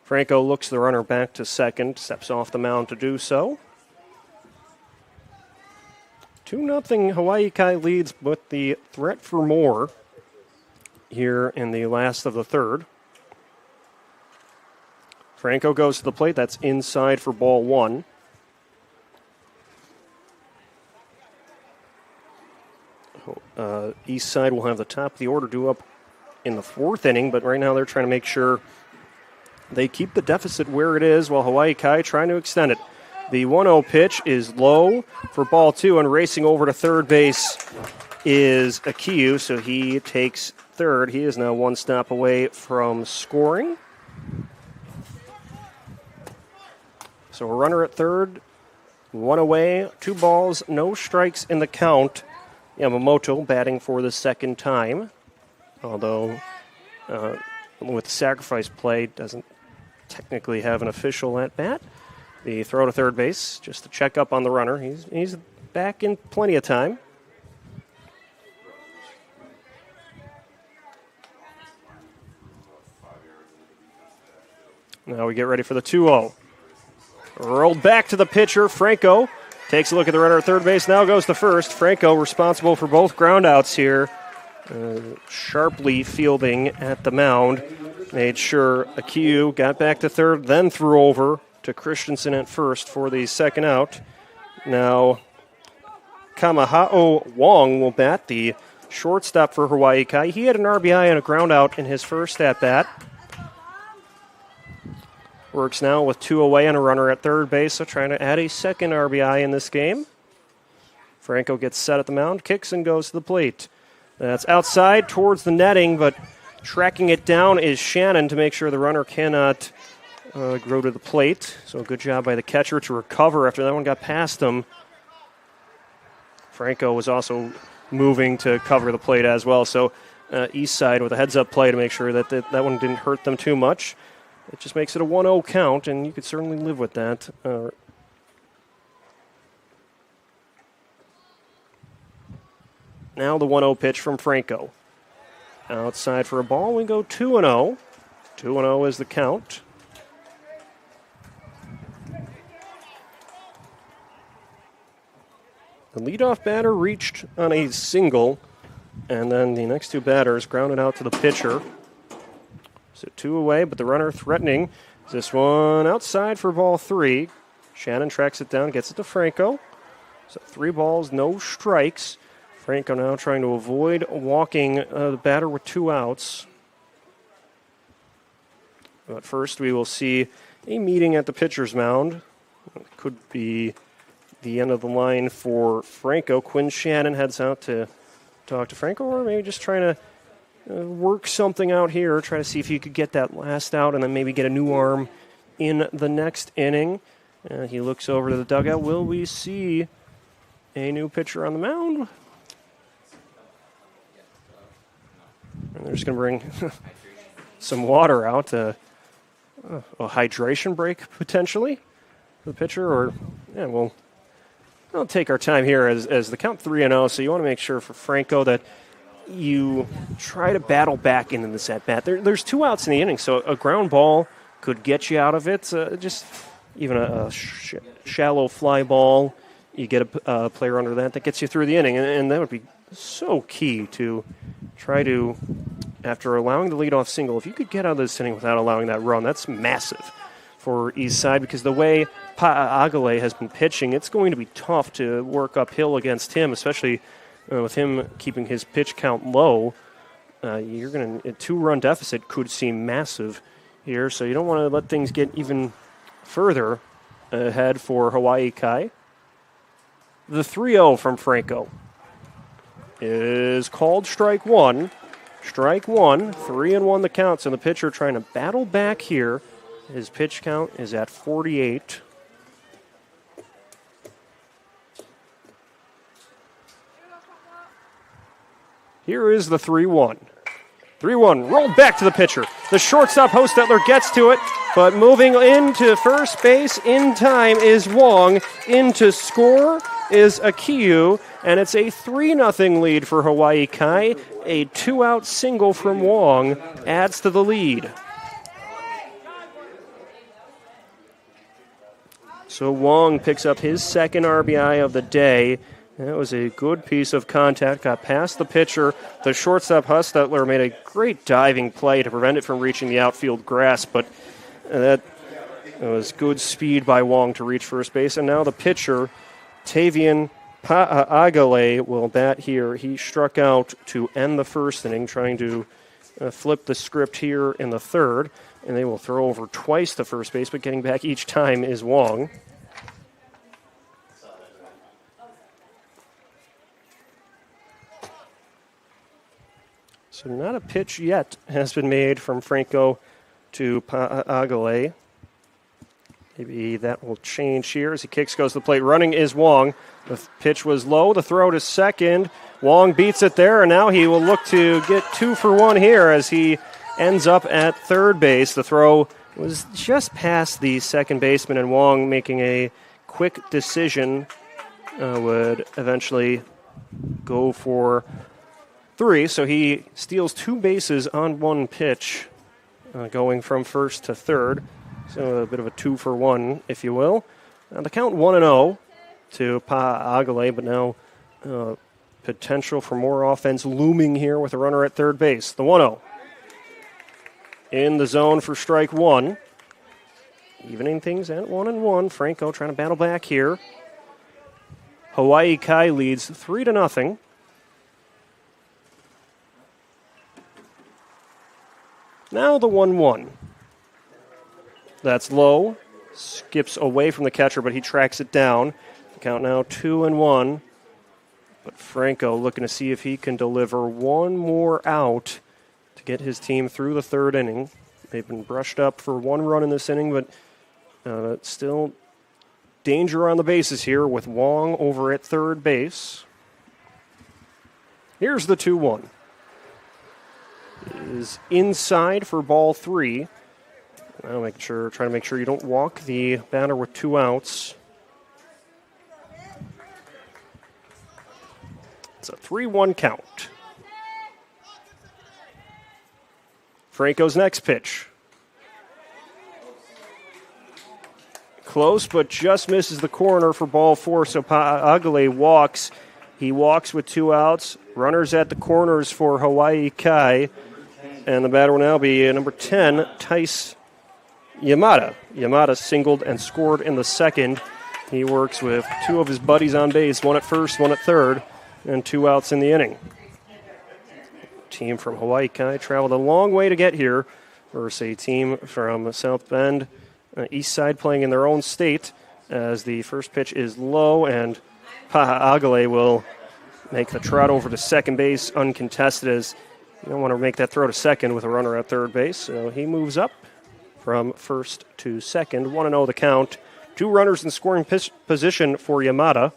Franco looks the runner back to second, steps off the mound to do so. 2-0 Hawaii Kai leads with the threat for more here in the last of the third. Franco goes to the plate. That's inside for ball one. East side will have the top of the order due up in the fourth inning, but right now they're trying to make sure they keep the deficit where it is while Hawaii Kai trying to extend it. The 1-0 pitch is low for ball two, and racing over to third base is Akiyu, so he takes third. He is now one stop away from scoring. So a runner at third, one away, 2 balls, no strikes in the count. Yamamoto batting for the second time, although with the sacrifice play doesn't technically have an official at bat. The throw to third base just to check up on the runner. He's back in plenty of time. Now we get ready for the 2-0. Rolled back to the pitcher, Franco. Takes a look at the runner at third base, now goes to first. Franco responsible for both groundouts here. Sharply fielding at the mound. Made sure Akiyu got back to third, then threw over to Christensen at first for the second out. Now Kamahao Wong will bat, the shortstop for Hawaii Kai. He had an RBI and a groundout in his first at-bat. Works now with 2 away and a runner at third base, so trying to add a second RBI in this game. Franco gets set at the mound, kicks and goes to the plate. That's outside towards the netting, but tracking it down is Shannon to make sure the runner cannot go to the plate. So good job by the catcher to recover after that one got past him. Franco was also moving to cover the plate as well, so east side with a heads-up play to make sure that that one didn't hurt them too much. It just makes it a 1-0 count, and you could certainly live with that. Now the 1-0 pitch from Franco. Outside for a ball, we go 2-0. 2-0 is the count. The leadoff batter reached on a single, and then the next 2 batters grounded out to the pitcher. So 2 away, but the runner threatening. This one outside for ball 3. Shannon tracks it down, gets it to Franco. So 3 balls, no strikes. Franco now trying to avoid walking the batter with 2 outs. But first we will see a meeting at the pitcher's mound. It could be the end of the line for Franco. Quinn Shannon heads out to talk to Franco, or maybe just trying to work something out here, try to see if he could get that last out and then maybe get a new arm in the next inning. He looks over to the dugout. Will we see a new pitcher on the mound? And they're just going to bring some water out, a hydration break potentially for the pitcher, or we'll take our time here as the count 3-0. So you want to make sure for Franco that you try to battle back into this at bat. There's 2 outs in the inning, so a ground ball could get you out of it. Just even a shallow fly ball, you get a player under that gets you through the inning, and that would be so key to try to, after allowing the leadoff single, if you could get out of this inning without allowing that run, that's massive for East Side, because the way Pa'agale has been pitching, it's going to be tough to work uphill against him, especially with him keeping his pitch count low. You're going to, a 2-run deficit could seem massive here, so you don't want to let things get even further ahead for Hawaii Kai. The 3-0 from Franco is called strike one. Strike one, 3-1 the count, so the pitcher trying to battle back here. His pitch count is at 48. Here is the 3-1. 3-1, rolled back to the pitcher. The shortstop, Hostetler, gets to it, but moving into first base in time is Wong. In to score is Akiu, and it's a 3-0 lead for Hawaii Kai. A 2-out single from Wong adds to the lead. So Wong picks up his second RBI of the day. That was a good piece of contact. Got past the pitcher. The shortstop, Hostetler, made a great diving play to prevent it from reaching the outfield grass, but that was good speed by Wong to reach first base. And now the pitcher, Tavian Pa'agale, will bat here. He struck out to end the first inning, trying to flip the script here in the third. And they will throw over twice to first base, but getting back each time is Wong. So not a pitch yet has been made from Franco to Pa'agale. Maybe that will change here as he kicks, goes to the plate. Running is Wong. The pitch was low. The throw to second. Wong beats it there, and now he will look to get 2 for 1 here as he ends up at third base. The throw was just past the second baseman, and Wong, making a quick decision, would eventually go for 3. So he steals 2 bases on 1 pitch, going from first to third. So a bit of a 2 for 1, if you will. The count 1-0 to Pa'agale, but now potential for more offense looming here with a runner at third base. The 1-0. In the zone for strike 1. Evening things at 1-1. Franco trying to battle back here. Hawaii Kai leads 3-0. Now the 1-1. That's low. Skips away from the catcher, but he tracks it down. The count now 2-1. But Franco looking to see if he can deliver one more out to get his team through the third inning. They've been brushed up for 1 run in this inning, but still danger on the bases here with Wong over at third base. Here's the 2-1. Is inside for ball 3. Now trying to make sure you don't walk the batter with 2 outs. It's a 3-1 count. Franco's next pitch. Close, but just misses the corner for ball 4, so Pa'agale walks. He walks with 2 outs. Runners at the corners for Hawaii Kai. And the batter will now be number 10, Tice Yamada. Yamada singled and scored in the second. He works with 2 of his buddies on base, 1 at first, 1 at third, and 2 outs in the inning. Team from Hawaii Kai traveled a long way to get here versus a team from South Bend, East Side, playing in their own state, as the first pitch is low, and Pa'agale will make the trot over to second base uncontested, as you don't want to make that throw to second with a runner at third base. So he moves up from first to second. 1-0 the count. 2 runners in scoring position for Yamada.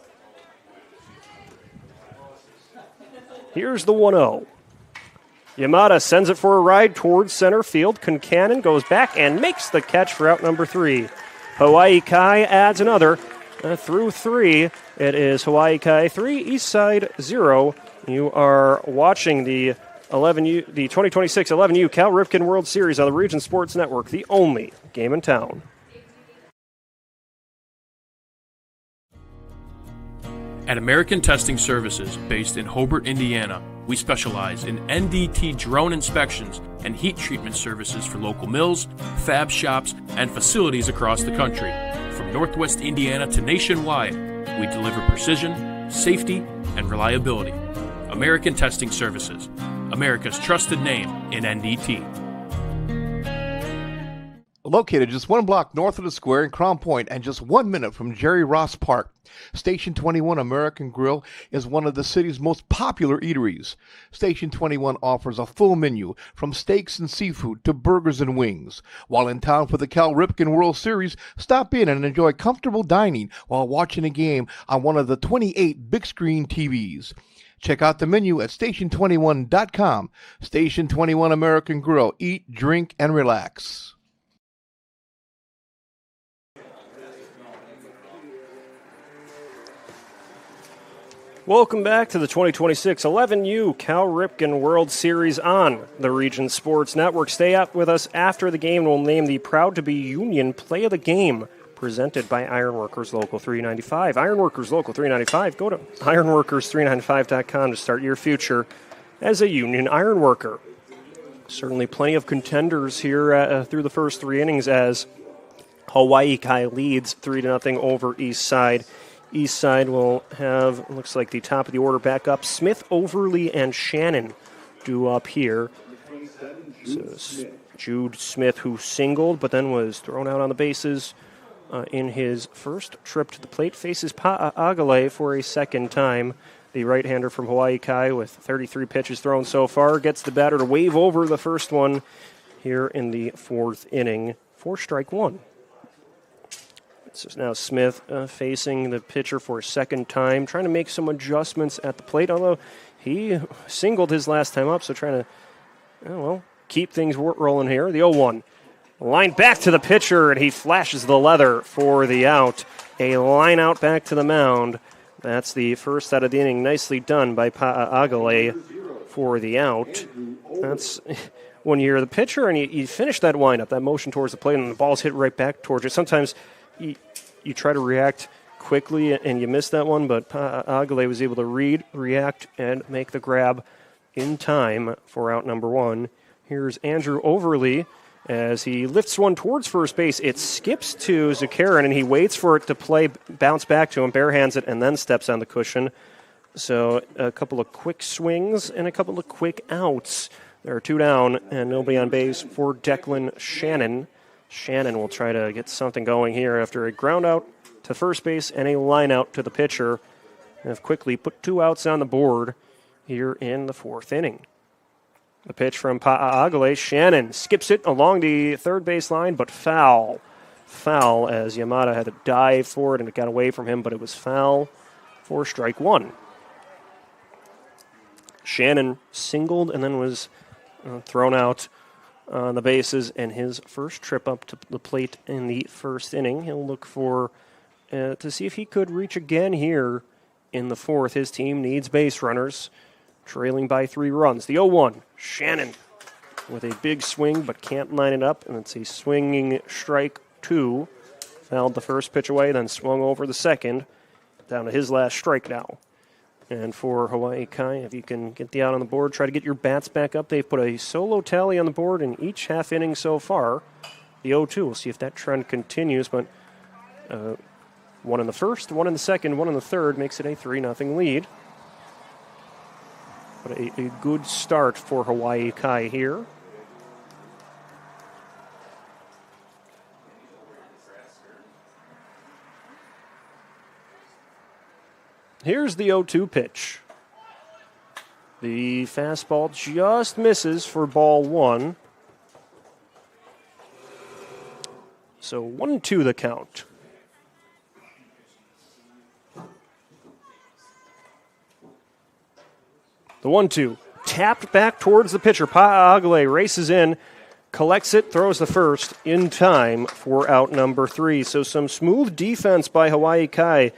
Here's the 1-0. Yamada sends it for a ride towards center field. Concannon goes back and makes the catch for out number 3. Hawaii Kai adds another through 3. It is Hawaii Kai 3, Eastside 0. You are watching the 2026 11U Cal Ripken World Series on the Region Sports Network, the only game in town. At American Testing Services, based in Hobart, Indiana, we specialize in NDT drone inspections and heat treatment services for local mills, fab shops, and facilities across the country. From Northwest Indiana to nationwide, we deliver precision, safety, and reliability. American Testing Services, America's trusted name in NDT. Located just 1 block north of the square in Crown Point and just 1 minute from Jerry Ross Park, Station 21 American Grill is one of the city's most popular eateries. Station 21 offers a full menu from steaks and seafood to burgers and wings. While in town for the Cal Ripken World Series, stop in and enjoy comfortable dining while watching a game on one of the 28 big screen TVs. Check out the menu at station21.com. Station 21 American Grill. Eat, drink, and relax. Welcome back to the 2026 11U Cal Ripken World Series on the Region Sports Network. Stay up with us after the game. We'll name the Proud to Be Union Play of the Game, presented by Ironworkers Local 395. Ironworkers Local 395. Go to ironworkers395.com to start your future as a union ironworker. Certainly plenty of contenders here through the first 3 innings as Hawaii Kai leads 3-0 over East Side. East Side will have, looks like the top of the order back up. Smith, Overly, and Shannon due up here. So Jude Smith, who singled but then was thrown out on the bases in his first trip to the plate, faces Pa'agale for a second time. The right-hander from Hawaii Kai with 33 pitches thrown so far gets the batter to wave over the first one here in the 4th inning for strike 1. So now Smith facing the pitcher for a second time, trying to make some adjustments at the plate, although he singled his last time up, so trying to, keep things rolling here. The 0-1. Line back to the pitcher, and he flashes the leather for the out. A line out back to the mound. That's the first out of the inning. Nicely done by Pa'agale for the out. That's when you're the pitcher and you finish that windup, that motion towards the plate, and the ball's hit right back towards you. Sometimes you try to react quickly and you miss that one, but Pa'agale was able to react, and make the grab in time for out number 1. Here's Andrew Overly as he lifts one towards first base. It skips to Zuccarin, and he waits for it to bounce back to him, barehands it, and then steps on the cushion. So a couple of quick swings and a couple of quick outs. There are 2 down and nobody on base for Declan Shannon. Shannon will try to get something going here after a ground out to first base and a line out to the pitcher. And have quickly put 2 outs on the board here in the 4th inning. The pitch from Pa'agale. Shannon skips it along the third base line, but foul. Foul as Yamada had to dive for it and it got away from him, but it was foul for strike 1. Shannon singled and then was thrown out on the bases, and his first trip up to the plate in the 1st inning. He'll look for to see if he could reach again here in the 4th. His team needs base runners, trailing by 3 runs. The 0-1, Shannon with a big swing but can't line it up, and it's a swinging strike 2. Fouled the first pitch away, then swung over the second. Down to his last strike now. And for Hawaii Kai, if you can get the out on the board, try to get your bats back up. They've put a solo tally on the board in each half inning so far. The 0-2, we'll see if that trend continues, but 1 in the first, 1 in the second, 1 in the third makes it a 3-0 lead. But a good start for Hawaii Kai here. Here's the 0-2 pitch. The fastball just misses for ball 1. So 1-2 the count. The 1-2. tapped back towards the pitcher. Pa'agale races in, collects it, throws the first in time for out number 3. So some smooth defense by Hawaii Kai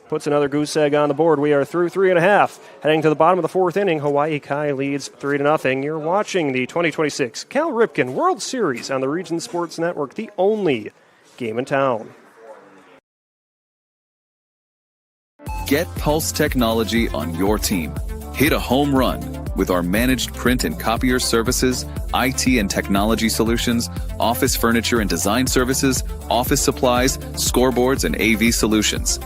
puts another goose egg on the board. We are through 3.5. Heading to the bottom of the 4th inning, Hawaii Kai leads 3-0. You're watching the 2026 Cal Ripken World Series on the Region Sports Network, the only game in town. Get Pulse technology on your team. Hit a home run with our managed print and copier services, IT and technology solutions, office furniture and design services, office supplies, scoreboards, and AV solutions.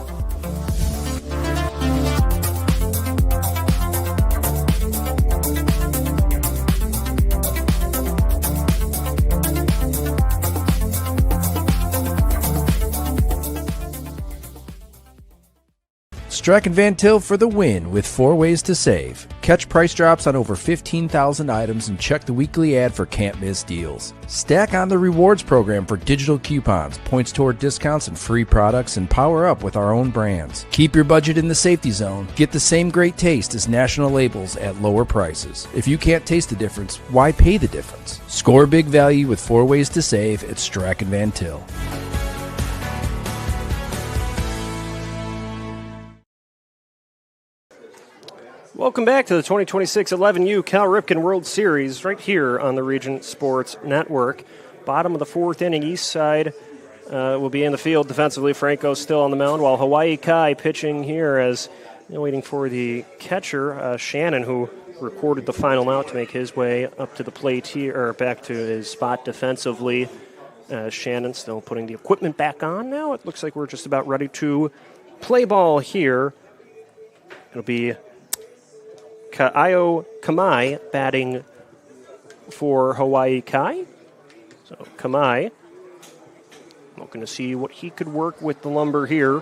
Strachan Van Til for the win with 4 ways to save. Catch price drops on over 15,000 items and check the weekly ad for can't miss deals. Stack on the rewards program for digital coupons, points toward discounts and free products, and power up with our own brands. Keep your budget in the safety zone. Get the same great taste as national labels at lower prices. If you can't taste the difference, why pay the difference? Score big value with 4 ways to save at Strachan Van Til. Welcome back to the 2026 11U Cal Ripken World Series right here on the Region Sports Network. Bottom of the 4th inning, East Side will be in the field defensively. Franco still on the mound, while Hawaii Kai pitching here as waiting for the catcher, Shannon, who recorded the final out to make his way up to the plate here, or back to his spot defensively. Shannon still putting the equipment back on now. It looks like we're just about ready to play ball here. It'll be Ka'aio Kamai batting for Hawaii Kai. So Kamai, looking to see what he could work with the lumber here.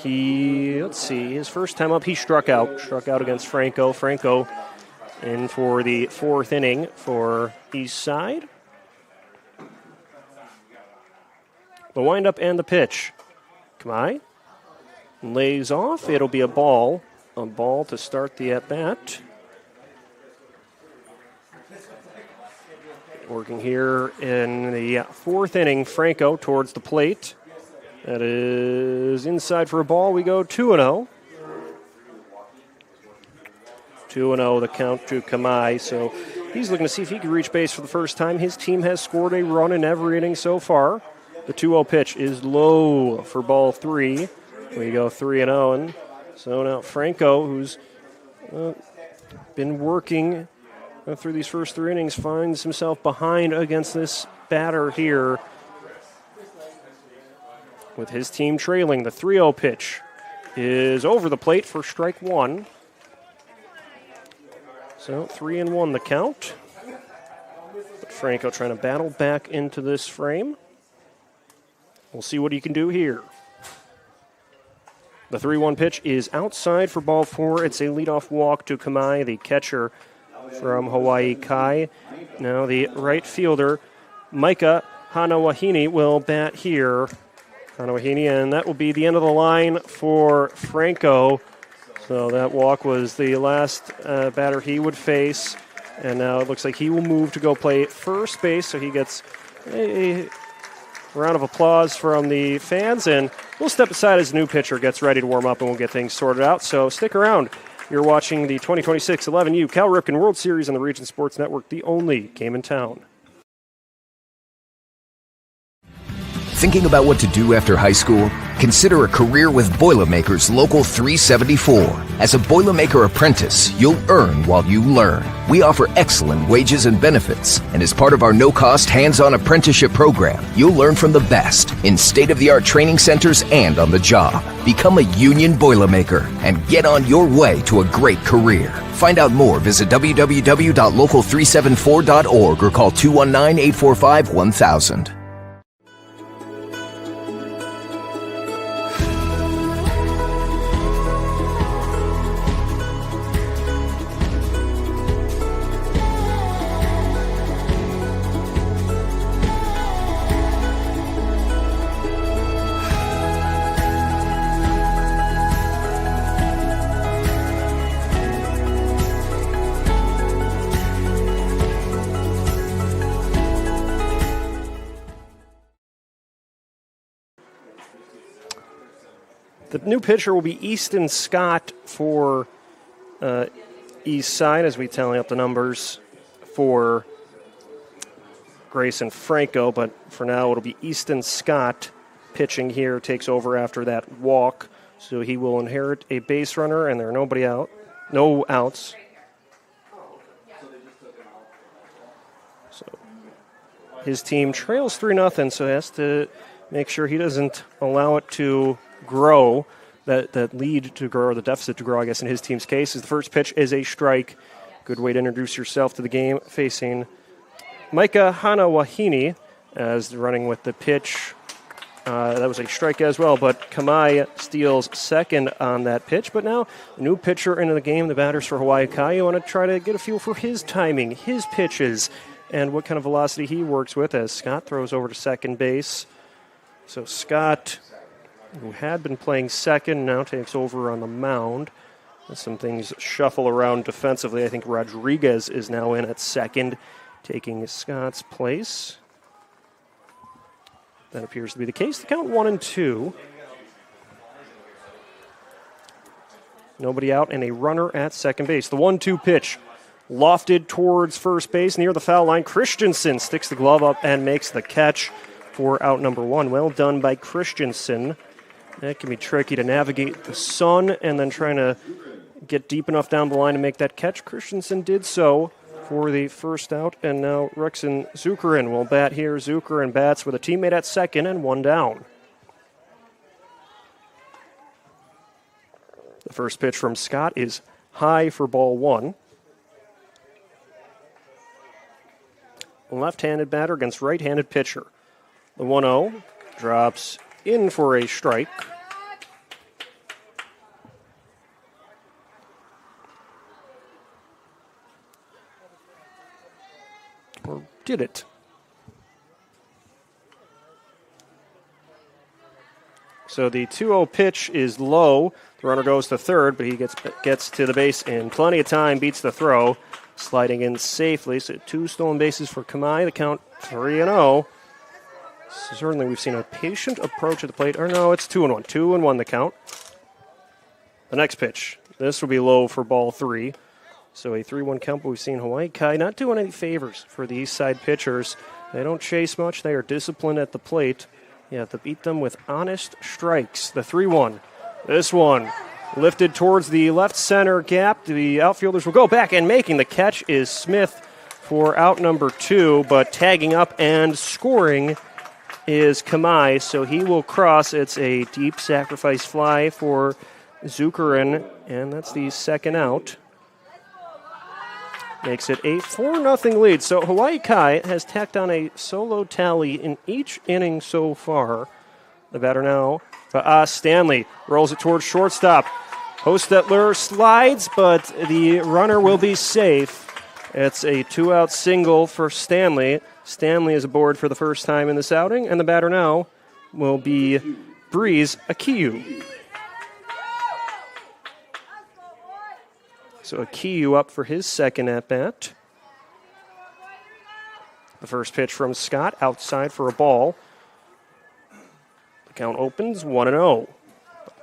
Let's see, his first time up, he struck out against Franco. Franco in for the 4th inning for East Side. The windup and the pitch. Kamai lays off. It'll be a ball. A ball to start the at-bat. Working here in the 4th inning, Franco towards the plate. That is inside for a ball. We go 2-0. 2-0 the count to Kamai. So he's looking to see if he can reach base for the first time. His team has scored a run in every inning so far. The 2-0 pitch is low for ball 3. We go 3-0. And so now Franco, who's been working through these first 3 innings, finds himself behind against this batter here with his team trailing. The 3-0 pitch is over the plate for strike 1. So 3-1 the count. But Franco trying to battle back into this frame. We'll see what he can do here. The 3-1 pitch is outside for ball 4. It's a leadoff walk to Kamai, the catcher from Hawaii Kai. Now the right fielder, Micah Hanawahini, will bat here. Hanawahini, and that will be the end of the line for Franco. So that walk was the last batter he would face. And now it looks like he will move to go play first base, so he gets a round of applause from the fans, and we'll step aside as the new pitcher gets ready to warm up, and we'll get things sorted out. So stick around. You're watching the 2026 11U Cal Ripken World Series on the Region Sports Network, the only game in town. Thinking about what to do after high school? Consider a career with Boilermakers Local 374. As a Boilermaker apprentice, you'll earn while you learn. We offer excellent wages and benefits, and as part of our no-cost hands-on apprenticeship program, you'll learn from the best in state-of-the-art training centers and on the job. Become a union Boilermaker and get on your way to a great career. Find out more, visit www.local374.org or call 219-845-1000. The new pitcher will be Easton Scott for East Side, as we tally up the numbers for Grayson Franco. But for now, it'll be Easton Scott pitching here, takes over after that walk. So he will inherit a base runner, and there are no outs. So his team trails 3-0, so he has to make sure he doesn't allow it to grow, that lead to grow, or the deficit to grow, I guess, in his team's case. Is the first pitch is a strike. Good way to introduce yourself to the game, facing Micah Hanawahini as running with the pitch. That was a strike as well, but Kamai steals second on that pitch. But now, a new pitcher into the game, the batters for Hawaii Kai. You want to try to get a feel for his timing, his pitches, and what kind of velocity he works with as Scott throws over to second base. So Scott, who had been playing second, now takes over on the mound. As some things shuffle around defensively, I think Rodriguez is now in at second, taking Scott's place. That appears to be the case. The count 1-2. Nobody out and a runner at second base. The 1-2 pitch lofted towards first base near the foul line. Christensen sticks the glove up and makes the catch for out number one. Well done by Christensen. That can be tricky to navigate the sun and then trying to get deep enough down the line to make that catch. Christensen did so for the first out, and now Rexon Zuckerin will bat here. Zuckerin bats with a teammate at second and one down. The first pitch from Scott is high for ball one. A left-handed batter against right-handed pitcher. The 1-0 drops in for a strike. Or did it? So the 2-0 pitch is low. The runner goes to third, but he gets to the base in plenty of time, beats the throw, sliding in safely. So 2 stolen bases for Kamai. The count 3-0. So certainly we've seen a patient approach at the plate. Or no, it's 2-1. 2-1 the count. The next pitch. This will be low for ball 3. So a 3-1 count, but we've seen Hawaii Kai not doing any favors for the east side pitchers. They don't chase much. They are disciplined at the plate. You have to beat them with honest strikes. The 3-1. This one lifted towards the left center gap. The outfielders will go back, and making the catch is Smith for out number 2, but tagging up and scoring is Kamai, so he will cross. It's a deep sacrifice fly for Zuckerin, and that's the second out. Makes it a 4-0 lead. So Hawaii Kai has tacked on a solo tally in each inning so far. The batter now, Stanley rolls it towards shortstop. Hostetler slides, but the runner will be safe. It's a 2-out single for Stanley. Stanley is aboard for the first time in this outing, and the batter now will be Breeze Akiu. So Akiu up for his second at-bat. The first pitch from Scott, outside for a ball. The count opens 1-0.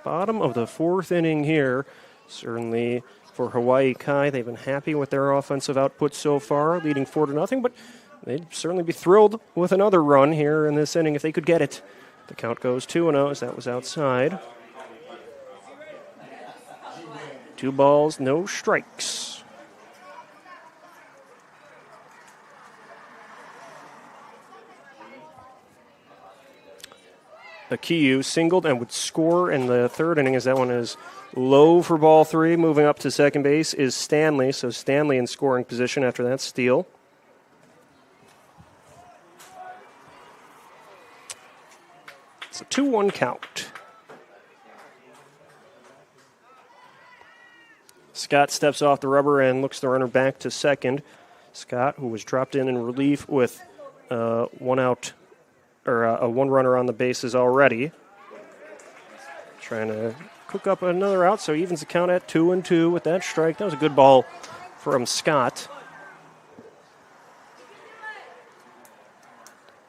Bottom of the fourth inning here. Certainly for Hawaii Kai, they've been happy with their offensive output so far, leading 4-0, but they'd certainly be thrilled with another run here in this inning if they could get it. The count goes 2-0 as that was outside. 2 balls, no strikes. Akiu singled and would score in the third inning as that one is low for ball 3. Moving up to second base is Stanley, so Stanley in scoring position after that steal. It's a 2-1 count. Scott steps off the rubber and looks the runner back to second. Scott, who was dropped in relief with one out, or a one runner on the bases already, trying to cook up another out, so evens the count at 2-2 with that strike. That was a good ball from Scott.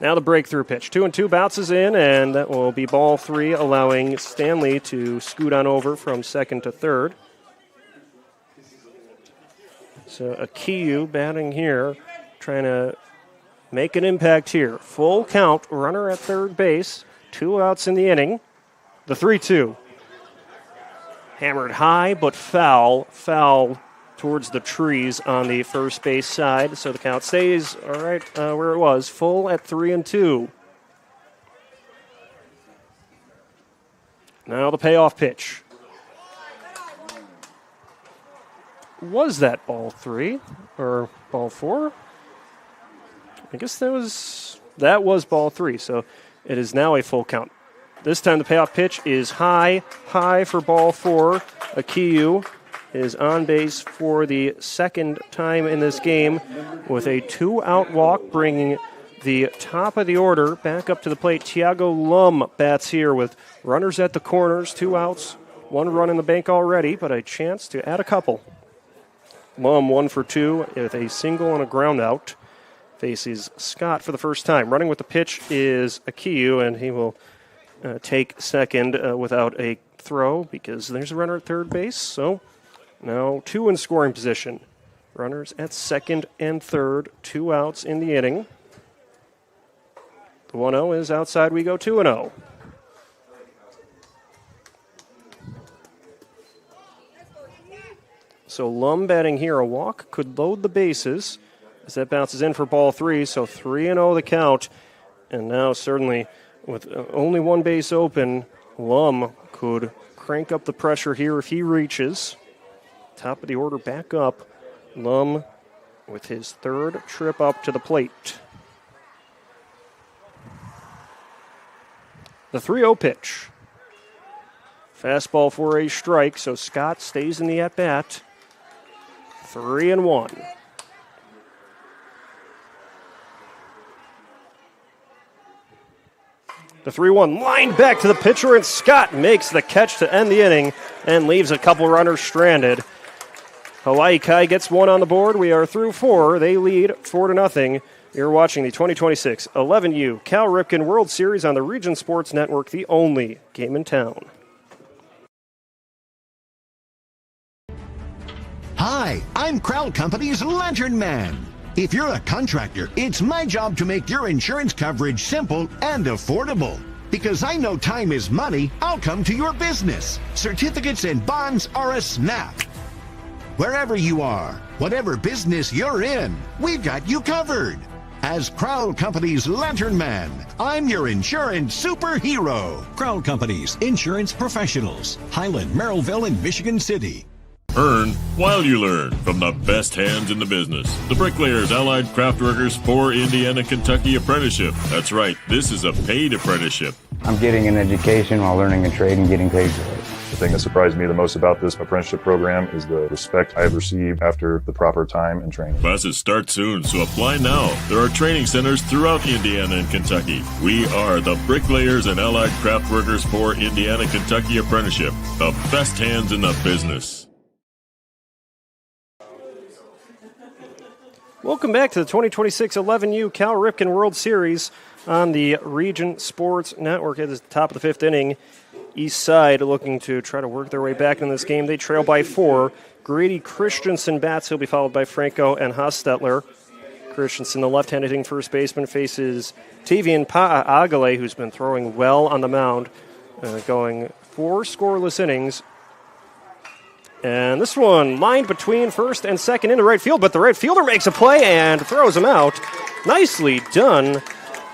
Now the breakthrough pitch. 2-2 bounces in, and that will be ball 3, allowing Stanley to scoot on over from second to third. So Akiyu batting here, trying to make an impact here. Full count, runner at third base, 2 outs in the inning. The 3-2. Hammered high, but foul towards the trees on the first base side. So the count stays all right where it was, full at 3-2. Now the payoff pitch. Was that ball 3 or ball 4? I guess that was ball 3. So it is now a full count. This time the payoff pitch is high for ball 4. Akiyu is on base for the second time in this game with a 2-out walk, bringing the top of the order back up to the plate. Tiago Lum bats here with runners at the corners, 2 outs, 1 run in the bank already, but a chance to add a couple. Lum 1 for 2 with a single and a ground out. Faces Scott for the first time. Running with the pitch is Akiyu, and he will take second without a throw because there's a runner at third base. So now 2 in scoring position. Runners at second and third, 2 outs in the inning. The 1-0 is outside. We go 2-0. So Lum batting here, a walk could load the bases as that bounces in for ball 3. So 3-0 the count. And now certainly with only 1 base open, Lum could crank up the pressure here if he reaches. Top of the order back up. Lum with his 3rd trip up to the plate. The 3-0 pitch. Fastball for a strike, so Scott stays in the at-bat. 3-1. The 3-1 lined back to the pitcher, and Scott makes the catch to end the inning and leaves a couple runners stranded. Hawaii Kai gets 1 on the board. We are through 4. They lead 4-0. You're watching the 2026 11U Cal Ripken World Series on the Region Sports Network, the only game in town. Hi, I'm Crowd Company's Lantern Man. If you're a contractor, it's my job to make your insurance coverage simple and affordable. Because I know time is money, I'll come to your business. Certificates and bonds are a snap. Wherever you are, whatever business you're in, we've got you covered. As Crowd Company's Lantern Man, I'm your insurance superhero. Crowd Companies, insurance professionals. Highland, Merrillville, and Michigan City. Earn while you learn from the best hands in the business. The Bricklayers Allied Craftworkers for Indiana, Kentucky Apprenticeship. That's right, this is a paid apprenticeship. I'm getting an education while learning a trade and getting paid for it. The thing that surprised me the most about this apprenticeship program is the respect I've received after the proper time and training. Classes start soon, so apply now. There are training centers throughout Indiana and Kentucky. We are the Bricklayers and Allied Craftworkers for Indiana, Kentucky Apprenticeship. The best hands in the business. Welcome back to the 2026 11U Cal Ripken World Series on the Region Sports Network. It is the top of the 5th inning. East Side looking to try to work their way back in this game. They trail by 4. Grady Christensen bats. He'll be followed by Franco and Hostetler. Christensen, the left-handed hitting first baseman, faces Tavian Pa'agale, who's been throwing well on the mound, going 4 scoreless innings. And this one lined between first and second into right field, but the right fielder makes a play and throws him out. Nicely done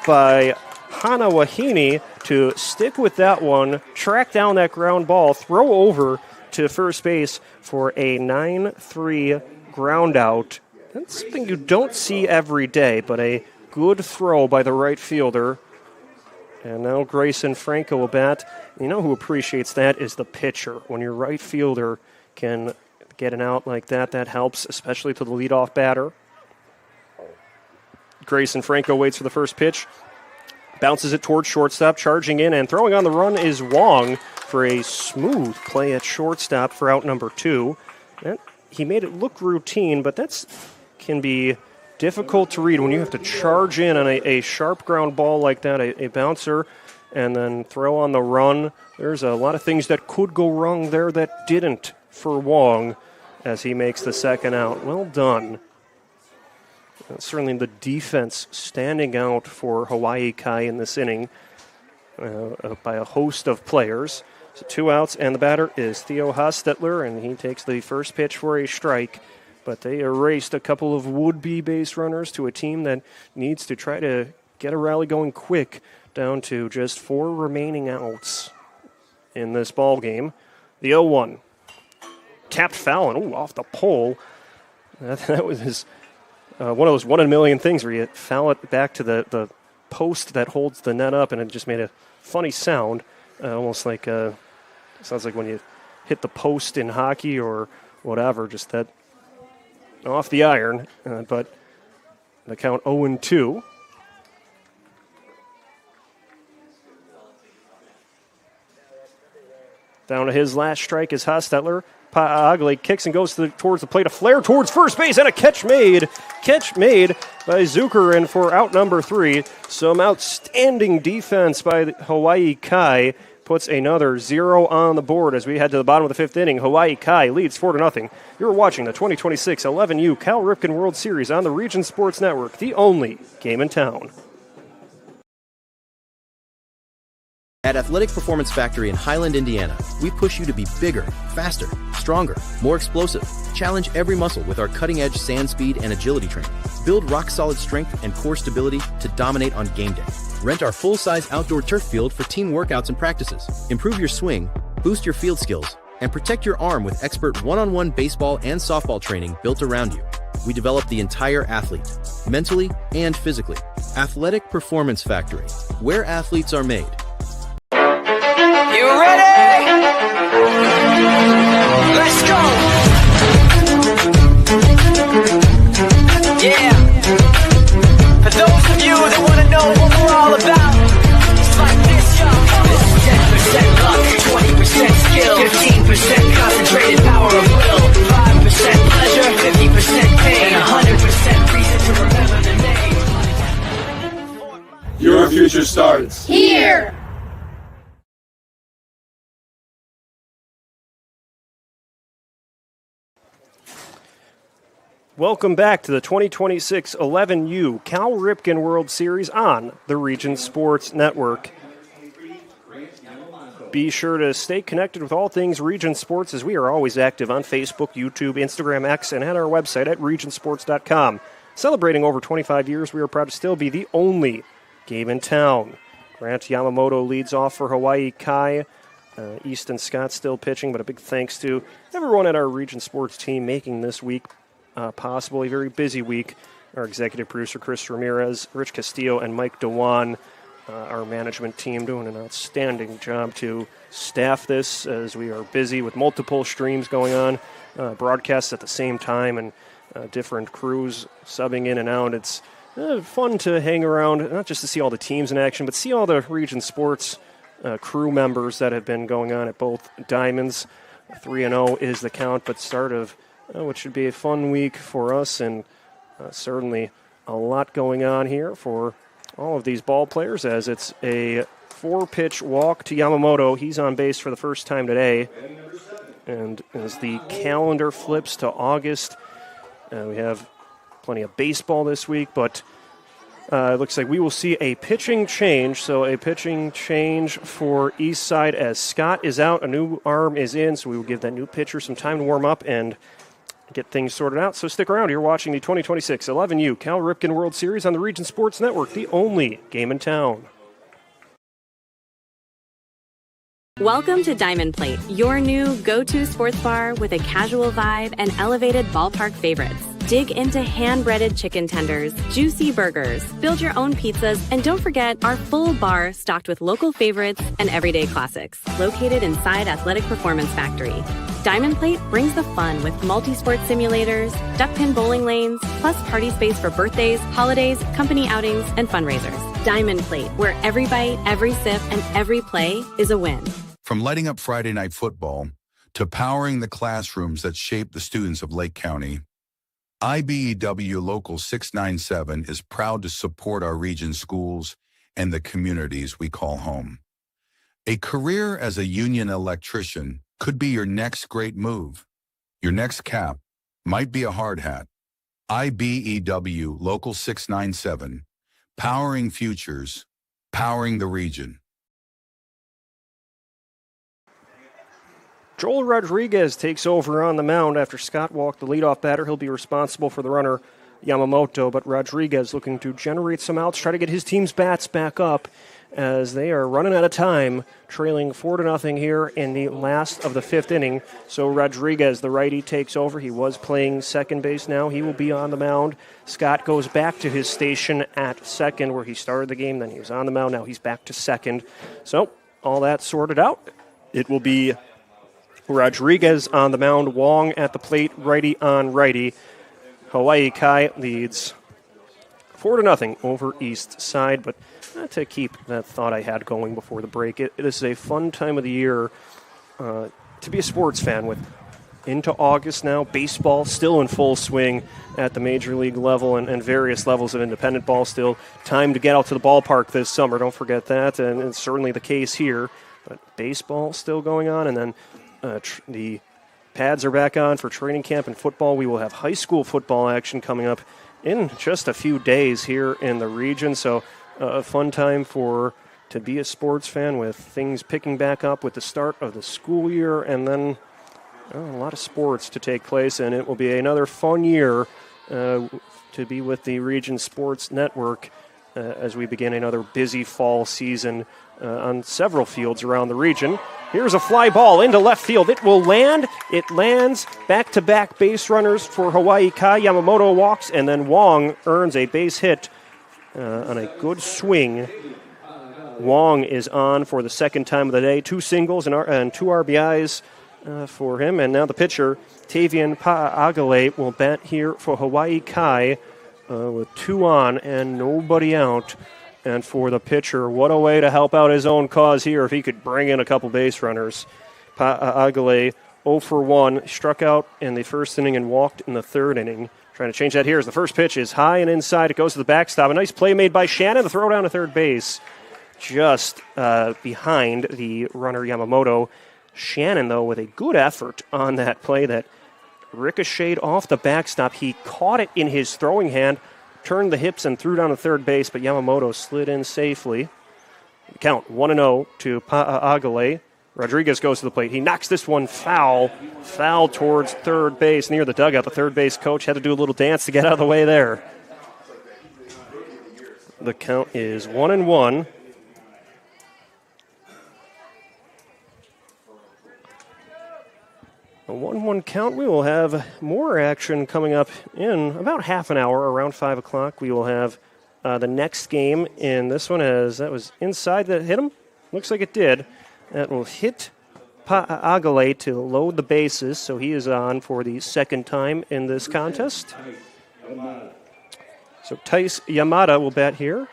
by Hana Wahine to stick with that one, track down that ground ball, throw over to first base for a 9-3 ground out. That's something you don't see every day, but a good throw by the right fielder. And now Grayson Franco will bat. You know who appreciates that is the pitcher. When your right fielder can get an out like that, that helps, especially to the leadoff batter. Grayson Franco waits for the first pitch, bounces it towards shortstop, charging in, and throwing on the run is Wong for a smooth play at shortstop for out number 2. He made it look routine, but that's can be difficult to read when you have to charge in on a sharp ground ball like that, a bouncer, and then throw on the run. There's a lot of things that could go wrong there that didn't for Wong as he makes the second out. Well done. Certainly the defense standing out for Hawaii Kai in this inning by a host of players. So 2 outs, and the batter is Theo Hostetler, and he takes the first pitch for a strike. But they erased a couple of would-be base runners to a team that needs to try to get a rally going quick, down to just 4 remaining outs in this ball game. The 0-1. Tapped foul, and off the pole. That was his, one of those one-in-a-million things where you foul it back to the post that holds the net up, and it just made a funny sound, almost like sounds like when you hit the post in hockey or whatever, just that off the iron. But the count 0-2. Down to his last strike is Hostetler. Pa'agle kicks and goes towards the plate. A flare towards first base and a catch made. Catch made by Zuckerin for out number 3. Some outstanding defense by Hawaii Kai puts another 0 on the board as we head to the bottom of the 5th inning. Hawaii Kai leads 4-0. You're watching the 2026 11U Cal Ripken World Series on the Region Sports Network, the only game in town. At Athletic Performance Factory in Highland, Indiana, we push you to be bigger, faster, stronger, more explosive. Challenge every muscle with our cutting-edge sand speed and agility training. Build rock-solid strength and core stability to dominate on game day. Rent our full-size outdoor turf field for team workouts and practices. Improve your swing, boost your field skills, and protect your arm with expert one-on-one baseball and softball training built around you. We develop the entire athlete, mentally and physically. Athletic Performance Factory, where athletes are made. You ready? Let's go! Yeah! For those of you that want to know what we're all about, it's like this, y'all. This is 10% luck, 20% skill, 15% concentrated power of will, 5% pleasure, 50% pain, and 100% reason to remember the name. Your future starts here! Welcome back to the 2026 11U Cal Ripken World Series on the Region Sports Network. Be sure to stay connected with all things Region Sports, as we are always active on Facebook, YouTube, Instagram, X, and at our website at regionsports.com. Celebrating over 25 years, we are proud to still be the only game in town. Grant Yamamoto leads off for Hawaii Kai. Easton Scott still pitching, but a big thanks to everyone at our Region Sports team making this week possible. A very busy week. Our executive producer, Chris Ramirez, Rich Castillo, and Mike Dewan, our management team, doing an outstanding job to staff this as we are busy with multiple streams going on, broadcasts at the same time, and different crews subbing in and out. It's fun to hang around, not just to see all the teams in action, but see all the Region Sports crew members that have been going on at both diamonds. 3-0 is the count, but start of which should be a fun week for us, and certainly a lot going on here for all of these ball players, as it's a 4-pitch walk to Yamamoto. He's on base for the first time today, and as the calendar flips to August, we have plenty of baseball this week, but it looks like we will see a pitching change. So a pitching change for Eastside as Scott is out, a new arm is in, so we will give that new pitcher some time to warm up and get things sorted out. So stick around. You're watching the 2026 11U Cal Ripken World Series on the Region Sports Network, the only game in town. Welcome to Diamond Plate, your new go-to sports bar with a casual vibe and elevated ballpark favorites. Dig into hand-breaded chicken tenders, juicy burgers, build your own pizzas, and don't forget our full bar stocked with local favorites and everyday classics. Located inside Athletic Performance Factory. Diamond Plate brings the fun with multi-sport simulators, duck-pin bowling lanes, plus party space for birthdays, holidays, company outings, and fundraisers. Diamond Plate, where every bite, every sip, and every play is a win. From lighting up Friday night football to powering the classrooms that shape the students of Lake County, IBEW Local 697 is proud to support our region's schools and the communities we call home. A career as a union electrician could be your next great move. Your next cap might be a hard hat. IBEW Local 697, powering futures, powering the region. Joel Rodriguez takes over on the mound after Scott walked the leadoff batter. He'll be responsible for the runner, Yamamoto, but Rodriguez looking to generate some outs, try to get his team's bats back up as they are running out of time, trailing 4-0 here in the last of the fifth inning. So Rodriguez, the righty, takes over. He was playing second base now. He will be on the mound. Scott goes back to his station at second where he started the game. Then he was on the mound. Now he's back to second. So all that sorted out. It will be Rodriguez on the mound, Wong at the plate, righty on righty. Hawaii Kai leads 4-0 over East Side, but to keep that thought I had going before the break, it is a fun time of the year to be a sports fan with. Into August now, baseball still in full swing at the major league level and various levels of independent ball still. Time to get out to the ballpark this summer, don't forget that, and it's certainly the case here. But baseball still going on, and then the pads are back on for training camp and football. We will have high school football action coming up in just a few days here in the region, so a fun time to be a sports fan with things picking back up with the start of the school year, and then a lot of sports to take place, and it will be another fun year to be with the Region Sports Network as we begin another busy fall season on several fields around the region. Here's a fly ball into left field. It will land. It lands. Back-to-back base runners for Hawaii Kai. Yamamoto walks, and then Wong earns a base hit on a good swing. Wong is on for the second time of the day. 2 singles and 2 RBIs for him. And now the pitcher, Tavian Pa'agale, will bat here for Hawaii Kai with 2 on and nobody out. And for the pitcher, what a way to help out his own cause here if he could bring in a couple base runners. Pa'agale 0 for 1, struck out in the first inning and walked in the third inning. Trying to change that here as the first pitch is high and inside. It goes to the backstop. A nice play made by Shannon. The throw down to third base just behind the runner Yamamoto. Shannon, though, with a good effort on that play that ricocheted off the backstop. He caught it in his throwing hand, turned the hips and threw down to third base, but Yamamoto slid in safely. Count 1-0 to Pa'agale. Rodriguez goes to the plate. He knocks this one foul towards third base near the dugout. The third base coach had to do a little dance to get out of the way there. The count is 1-1. A 1-1 count. We will have more action coming up in about half an hour, around 5 o'clock. We will have the next game in this one, as that was inside that hit him. Looks like it did. That will hit Pa'agale to load the bases, so he is on for the second time in this contest. So Tice Yamada will bat here.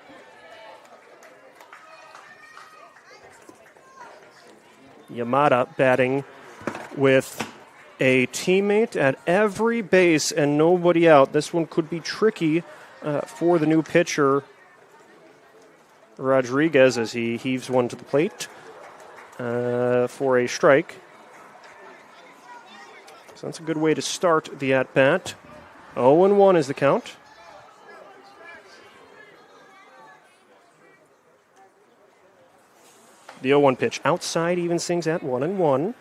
Yamada batting with a teammate at every base and nobody out. This one could be tricky for the new pitcher, Rodriguez, as he heaves one to the plate for a strike. So that's a good way to start the at-bat. 0-1 is the count. The 0-1 pitch outside evens things at 1-1.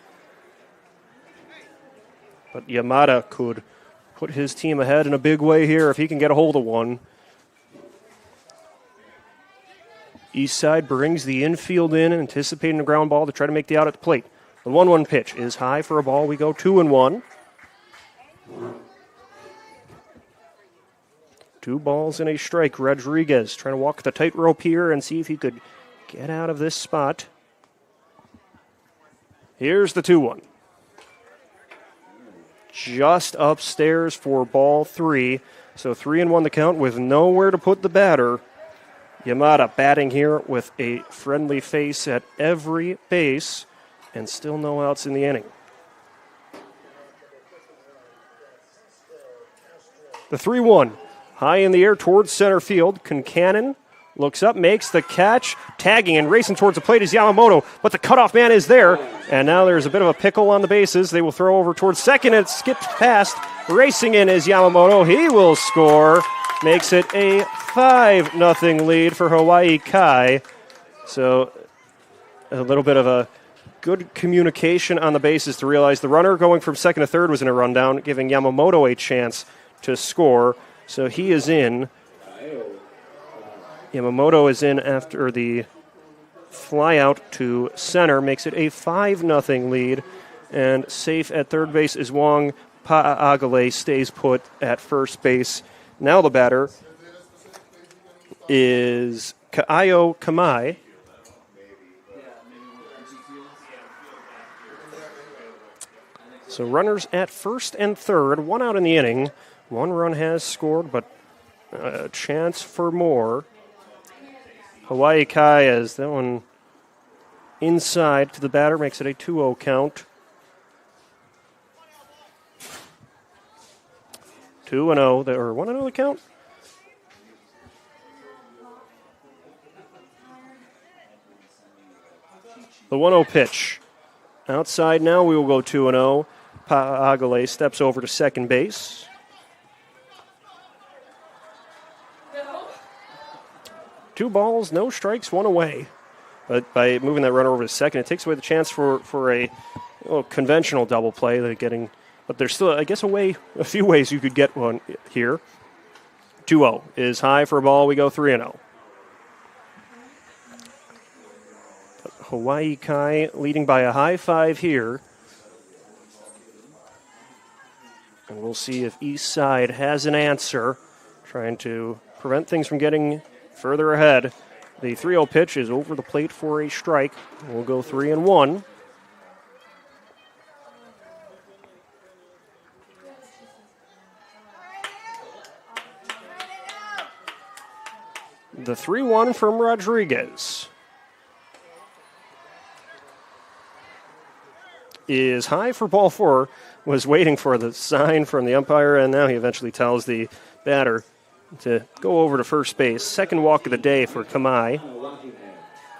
But Yamada could put his team ahead in a big way here if he can get a hold of one. Eastside brings the infield in, anticipating a ground ball to try to make the out at the plate. The 1-1 pitch is high for a ball. We go 2-1. 2 balls and a strike. Rodriguez trying to walk the tightrope here and see if he could get out of this spot. Here's the 2-1. Just upstairs for ball 3. So 3-1 the count with nowhere to put the batter. Yamada batting here with a friendly face at every base and still no outs in the inning. The 3-1. High in the air towards center field. Concannon looks up, makes the catch. Tagging and racing towards the plate is Yamamoto, but the cutoff man is there. And now there's a bit of a pickle on the bases. They will throw over towards second. It skips past. Racing in is Yamamoto. He will score. Makes it a 5-0 lead for Hawaii Kai. So a little bit of a good communication on the bases to realize the runner going from second to third was in a rundown, giving Yamamoto a chance to score. So he is in. Yamamoto is in after the fly out to center, makes it a 5-0 lead. And safe at third base is Wong. Pa'agale stays put at first base. Now the batter is Ka'aio Kamai. So runners at first and third, one out in the inning. One run has scored, but a chance for more. Hawaii Kai, as that one inside to the batter, makes it a 2-0 count. 2-0, or 1-0 the count? The 1-0 pitch. Outside now, we will go 2-0. Pa'agale steps over to second base. Two balls, no strikes, one away. But by moving that runner over to second, it takes away the chance for a conventional double play. But there's still, I guess, a few ways you could get one here. 2-0 is high for a ball. We go 3-0. Hawaii Kai leading by a high 5 here. And we'll see if East Side has an answer, trying to prevent things from getting further ahead. The 3-0 pitch is over the plate for a strike. We'll go 3-1. The 3-1 from Rodriguez is high for ball 4. Was waiting for the sign from the umpire, and now he eventually tells the batter to go over to first base. Second walk of the day for Kamai.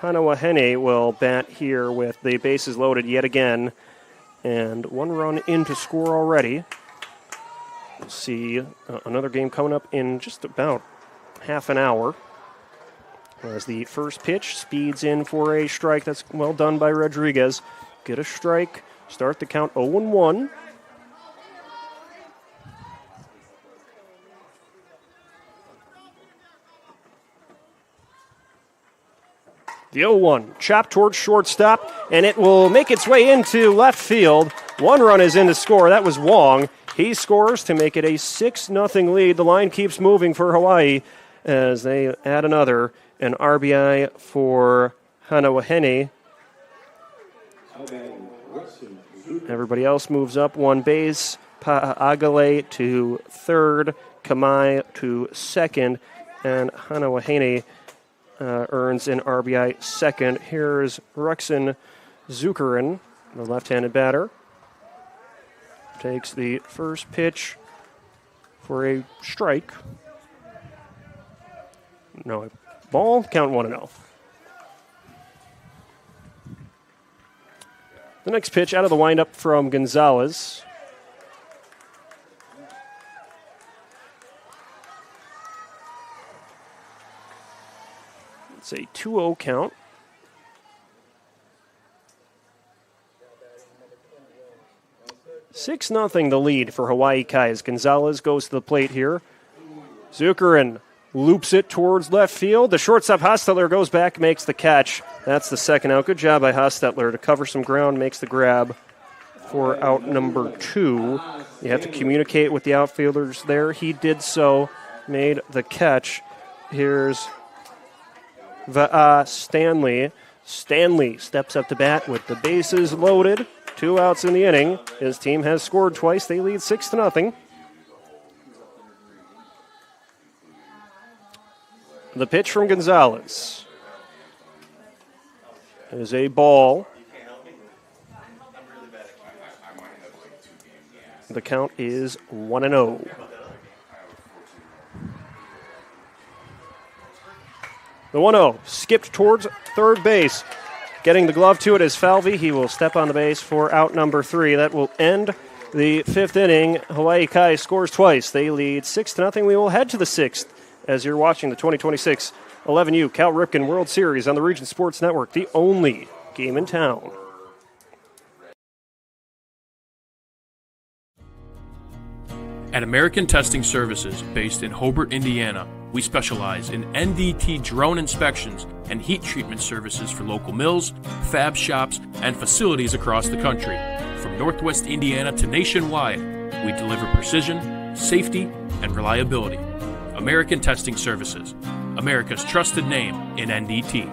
Hanawahene will bat here with the bases loaded yet again, and one run in to score already. We'll see another game coming up in just about half an hour. As the first pitch speeds in for a strike. That's well done by Rodriguez. Get a strike, start the count 0-1. The 0-1, chopped towards shortstop, and it will make its way into left field. One run is in to score. That was Wong. He scores to make it a 6-0 lead. The line keeps moving for Hawaii as they add another. An RBI for Hanawahene. Everybody else moves up one base. Pa'agale to third. Kamai to second. And Hanawahene earns an RBI second. Here's Ripken Zukerin, the left-handed batter. Takes the first pitch for a strike. No, ball, count 1-0. The next pitch out of the windup from Gonzalez. It's a 2-0 count. Six 0 the lead for Hawaii Kai as Gonzalez goes to the plate here. Zukerin loops it towards left field. The shortstop Hostetler goes back, makes the catch. That's the second out. Good job by Hostetler to cover some ground, makes the grab for out number 2. You have to communicate with the outfielders there. He did so, made the catch. Here's Stanley. Stanley steps up to bat with the bases loaded. 2 outs in the inning. His team has scored twice. They lead 6-0. The pitch from Gonzalez is a ball. The count is 1-0. The 1-0 skipped towards third base. Getting the glove to it is Falvey. He will step on the base for out number 3. That will end the 5th inning. Hawaii Kai scores twice. They lead 6-0. We will head to the 6th as you're watching the 2026 11U Cal Ripken World Series on the Region Sports Network, the only game in town. At American Testing Services, based in Hobart, Indiana, we specialize in NDT drone inspections and heat treatment services for local mills, fab shops, and facilities across the country. From Northwest Indiana to nationwide, we deliver precision, safety, and reliability. American Testing Services, America's trusted name in NDT.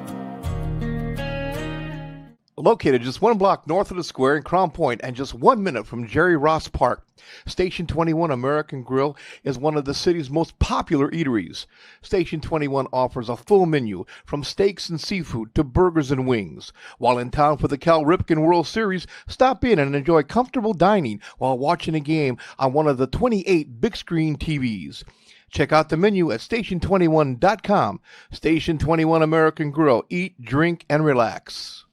Located just 1 block north of the square in Crown Point and just 1 minute from Jerry Ross Park, Station 21 American Grill is one of the city's most popular eateries. Station 21 offers a full menu from steaks and seafood to burgers and wings. While in town for the Cal Ripken World Series, stop in and enjoy comfortable dining while watching a game on one of the 28 big screen TVs. Check out the menu at station21.com. Station 21 American Grill. Eat, drink, and relax.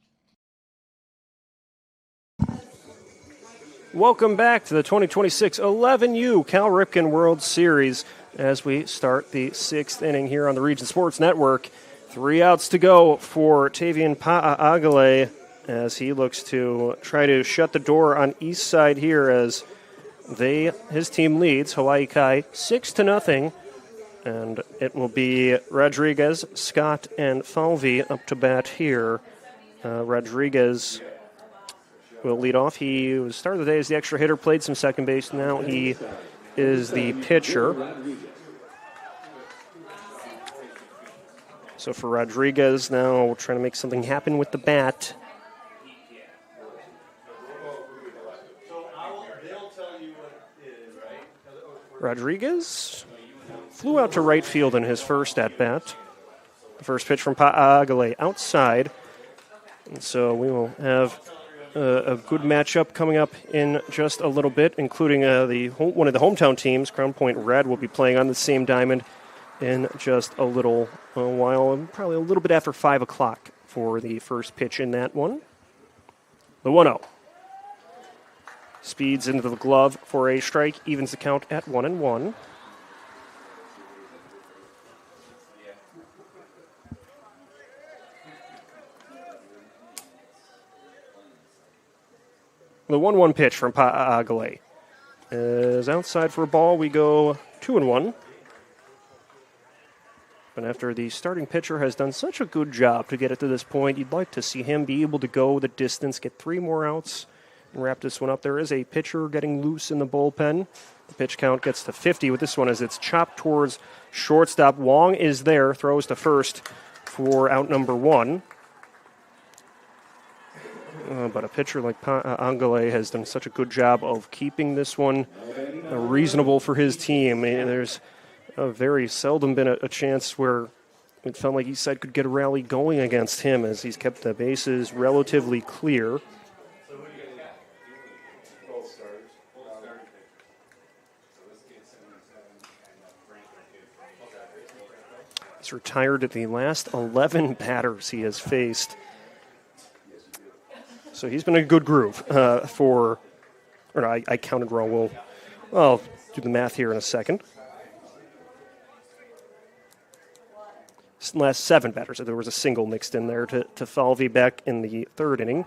Welcome back to the 2026 11U Cal Ripken World Series as we start the 6th inning here on the Region Sports Network. 3 outs to go for Tavian Pa'a'agale as he looks to try to shut the door on east side here as his team leads Hawaii Kai 6-0, and it will be Rodriguez, Scott, and Falvey up to bat here. Rodriguez will lead off. He started the day as the extra hitter, played some second base. Now he is the pitcher. So for Rodriguez now, trying to make something happen with the bat. Rodriguez flew out to right field in his first at-bat. The first pitch from Pa'agale outside. And so we will have a good matchup coming up in just a little bit, including one of the hometown teams, Crown Point Red, will be playing on the same diamond in just a little while, probably a little bit after 5 o'clock for the first pitch in that one. The 1-0. Speeds into the glove for a strike, evens the count at 1-1. The 1-1 pitch from Pa'agale is outside for a ball. We go 2-1. But after the starting pitcher has done such a good job to get it to this point, you'd like to see him be able to go the distance, get 3 more outs, and wrap this one up. There is a pitcher getting loose in the bullpen. The pitch count gets to 50 with this one as it's chopped towards shortstop. Wong is there, throws to first for out number 1. But a pitcher like Angale has done such a good job of keeping this one reasonable for his team. There's very seldom been a chance where it felt like Eastside could get a rally going against him as he's kept the bases relatively clear. He's retired at the last 11 batters he has faced. So he's been a good groove I counted wrong. I'll do the math here in a second. Last 7 batters. So there was a single mixed in there to Falvey back in the 3rd inning.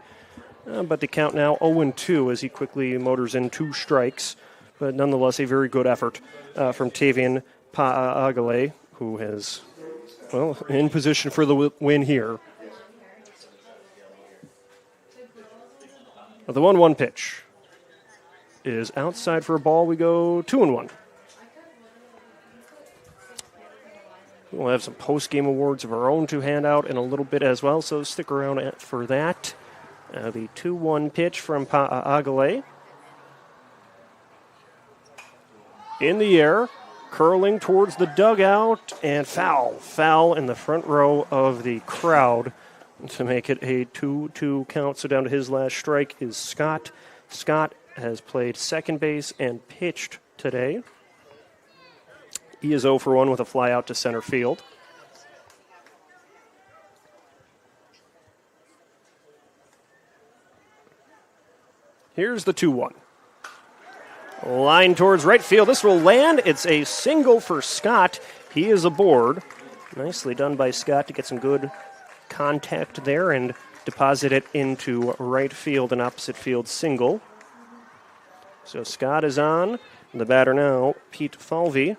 But the count now 0-2 as he quickly motors in 2 strikes. But nonetheless, a very good effort from Tavian Pa'agale, who is, in position for the win here. The 1-1 pitch is outside for a ball. We go 2-1. We'll have some post-game awards of our own to hand out in a little bit as well, so stick around for that. The 2-1 pitch from Pa'agale. In the air, curling towards the dugout, and foul in the front row of the crowd to make it a 2-2 count. So down to his last strike is Scott. Scott has played second base and pitched today. He is 0 for 1 with a fly out to center field. Here's the 2-1. Line towards right field. This will land. It's a single for Scott. He is aboard. Nicely done by Scott to get some good contact there and deposit it into right field, an opposite field single. So Scott is on. The batter now, Pete Falvey.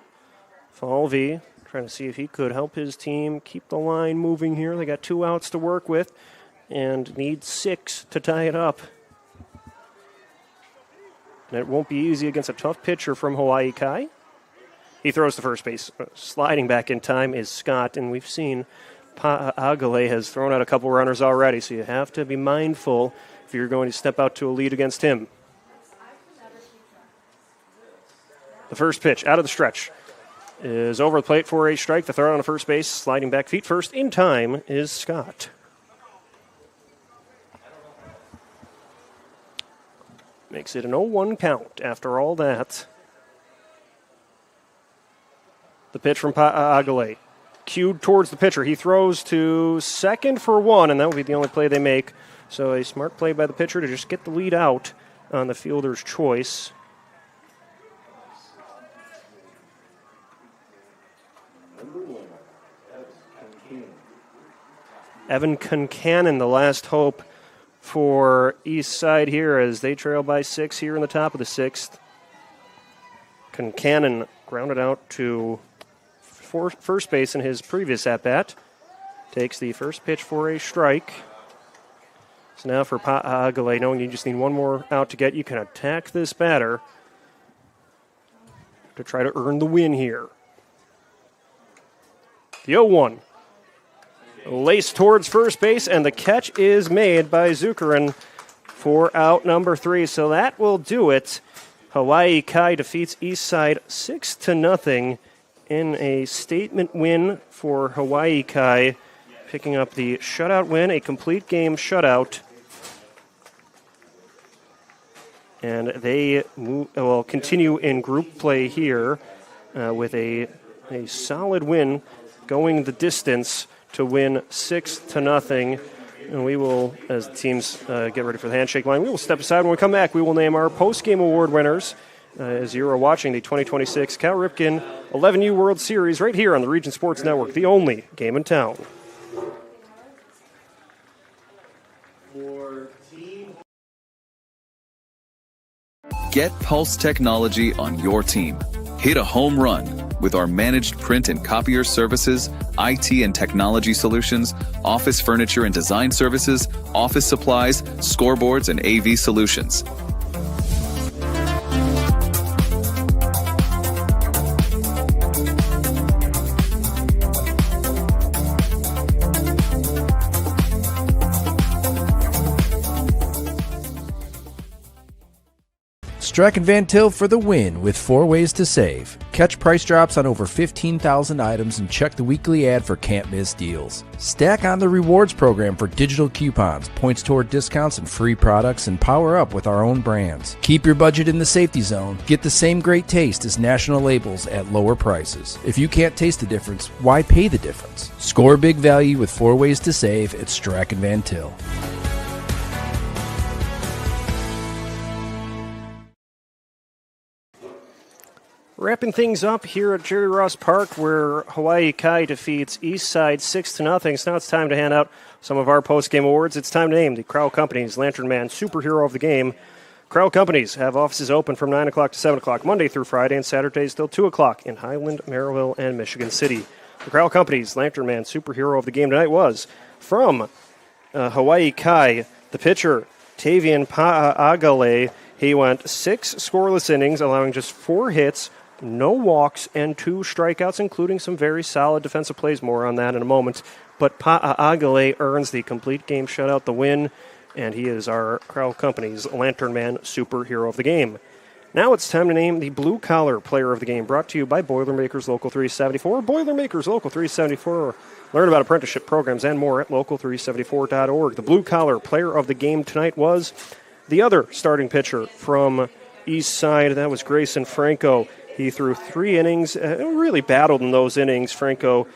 Falvey trying to see if he could help his team keep the line moving here. They got 2 outs to work with and need 6 to tie it up. And it won't be easy against a tough pitcher from Hawaii Kai. He throws to first base. Sliding back in time is Scott, and we've seen Pa'agale has thrown out a couple runners already, so you have to be mindful if you're going to step out to a lead against him. The first pitch out of the stretch is over the plate for a strike. The throw on to first base, sliding back feet first in time is Scott. Makes it an 0-1 count after all that. The pitch from Pa'agale. Cued towards the pitcher. He throws to second for 1, and that will be the only play they make. So a smart play by the pitcher to just get the lead out on the fielder's choice. Evan Concannon, the last hope for East Side here as they trail by 6 here in the top of the 6th. Concannon grounded out to first base in his previous at-bat. Takes the first pitch for a strike. So now for Pa'agale, knowing you just need one more out to get, you can attack this batter to try to earn the win here. The 0-1. Lace towards first base, and the catch is made by Zuckeran for out number 3. So that will do it. Hawaii Kai defeats Eastside 6-0 in a statement win for Hawaii Kai, picking up the shutout win, a complete game shutout. And they will continue in group play here with a solid win, going the distance to win 6-0. And we will, as the teams get ready for the handshake line, we will step aside. When we come back, we will name our post-game award winners as you are watching the 2026 Cal Ripken 11U World Series right here on the Region Sports Network, the only game in town. Get Pulse technology on your team. Hit a home run with our managed print and copier services, IT and technology solutions, office furniture and design services, office supplies, scoreboards, and AV solutions. Strachan Van Til for the win with 4 ways to save. Catch price drops on over 15,000 items and check the weekly ad for can't miss deals. Stack on the rewards program for digital coupons, points toward discounts and free products, and power up with our own brands. Keep your budget in the safety zone. Get the same great taste as national labels at lower prices. If you can't taste the difference, why pay the difference? Score big value with 4 ways to save at Strachan Van Til. Wrapping things up here at Jerry Ross Park, where Hawaii Kai defeats Eastside 6-0. So now it's time to hand out some of our post-game awards. It's time to name the Crowell Companies Lantern Man Superhero of the Game. Crowell Companies have offices open from 9 o'clock to 7 o'clock, Monday through Friday, and Saturdays till 2 o'clock in Highland, Merrillville, and Michigan City. The Crowell Companies Lantern Man Superhero of the Game tonight was from Hawaii Kai, the pitcher, Tavian Pa'agale. He went 6 scoreless innings, allowing just 4 hits, no walks, and 2 strikeouts, including some very solid defensive plays. More on that in a moment. But Pa'agale earns the complete game shutout, the win, and he is our Crowell Company's Lantern Man Superhero of the Game. Now it's time to name the Blue Collar Player of the Game, brought to you by Boilermakers Local 374. Boilermakers Local 374. Learn about apprenticeship programs and more at local374.org. The Blue Collar Player of the Game tonight was the other starting pitcher from East Side. That was Grayson Franco. He threw 3 innings, really battled in those innings. Franco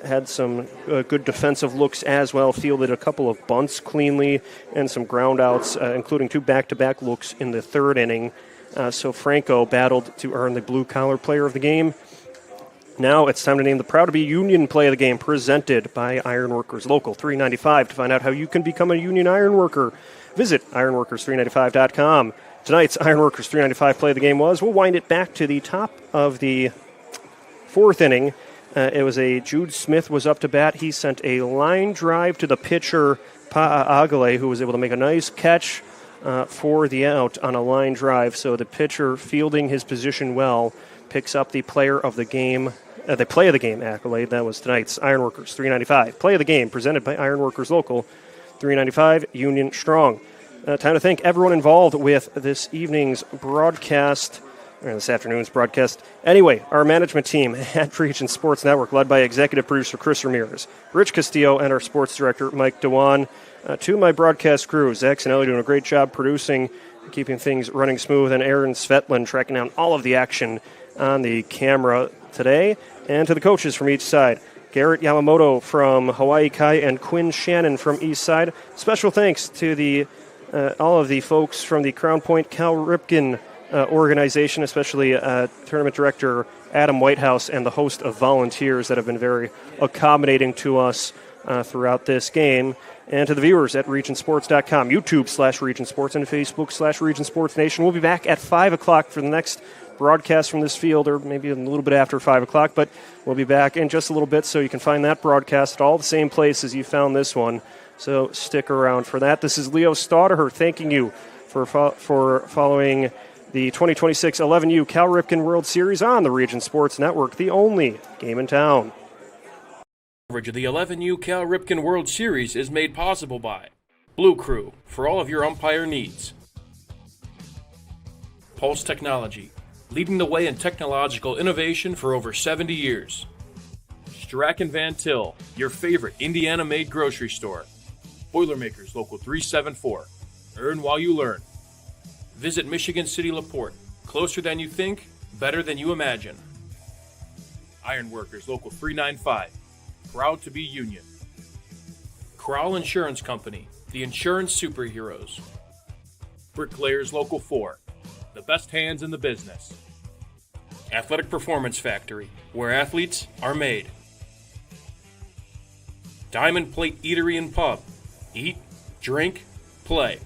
had some good defensive looks as well, fielded a couple of bunts cleanly and some ground outs, including 2 back-to-back looks in the 3rd inning. So Franco battled to earn the blue-collar player of the game. Now it's time to name the proud-to-be Union play of the game, presented by Ironworkers Local 395. To find out how you can become a Union Ironworker, visit ironworkers395.com. Tonight's Ironworkers 395 play of the game was, we'll wind it back to the top of the 4th inning. It was Jude Smith was up to bat. He sent a line drive to the pitcher, Pa'a'agale, who was able to make a nice catch for the out on a line drive. So the pitcher, fielding his position well, picks up the player of the game, the play of the game accolade. That was tonight's Ironworkers 395 play of the game, presented by Ironworkers Local 395, Union Strong. Time to thank everyone involved with this evening's broadcast, or this afternoon's broadcast. Anyway, our management team at Region Sports Network, led by executive producer Chris Ramirez, Rich Castillo, and our sports director Mike Dewan. To my broadcast crew, Zach Sinelli doing a great job producing, keeping things running smooth, and Aaron Svetlin tracking down all of the action on the camera today. And to the coaches from each side, Garrett Yamamoto from Hawaii Kai and Quinn Shannon from East Side. Special thanks to all of the folks from the Crown Point Cal Ripken organization, especially tournament director Adam Whitehouse and the host of volunteers that have been very accommodating to us throughout this game. And to the viewers at regionsports.com, YouTube/Region Sports, and Facebook/Region Sports Nation. We'll be back at 5 o'clock for the next broadcast from this field, or maybe a little bit after 5 o'clock, but we'll be back in just a little bit, so you can find that broadcast at all the same places you found this one. So stick around for that. This is Leo Stauder thanking you for following the 2026 11U Cal Ripken World Series on the Region Sports Network, the only game in town. Coverage of the 11U Cal Ripken World Series is made possible by Blue Crew, for all of your umpire needs. Pulse Technology, leading the way in technological innovation for over 70 years. Strachan Van Til, your favorite Indiana-made grocery store. Boilermakers Local 374. Earn while you learn. Visit Michigan City LaPorte. Closer than you think, better than you imagine. Ironworkers Local 395. Proud to be Union. Crowell Insurance Company, the insurance superheroes. Bricklayers Local 4, the best hands in the business. Athletic Performance Factory, where athletes are made. Diamond Plate Eatery and Pub, eat, drink, play.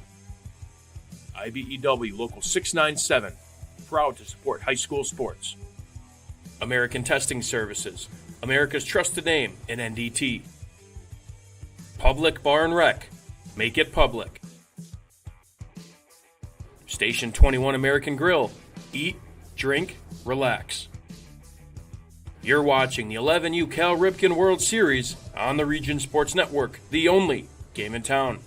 IBEW Local 697, proud to support high school sports. American Testing Services, America's trusted name in NDT. Public Bar and Rec, make it public. Station 21 American Grill, eat, drink, relax. You're watching the 11U Cal Ripken World Series on the Region Sports Network, the only game in town.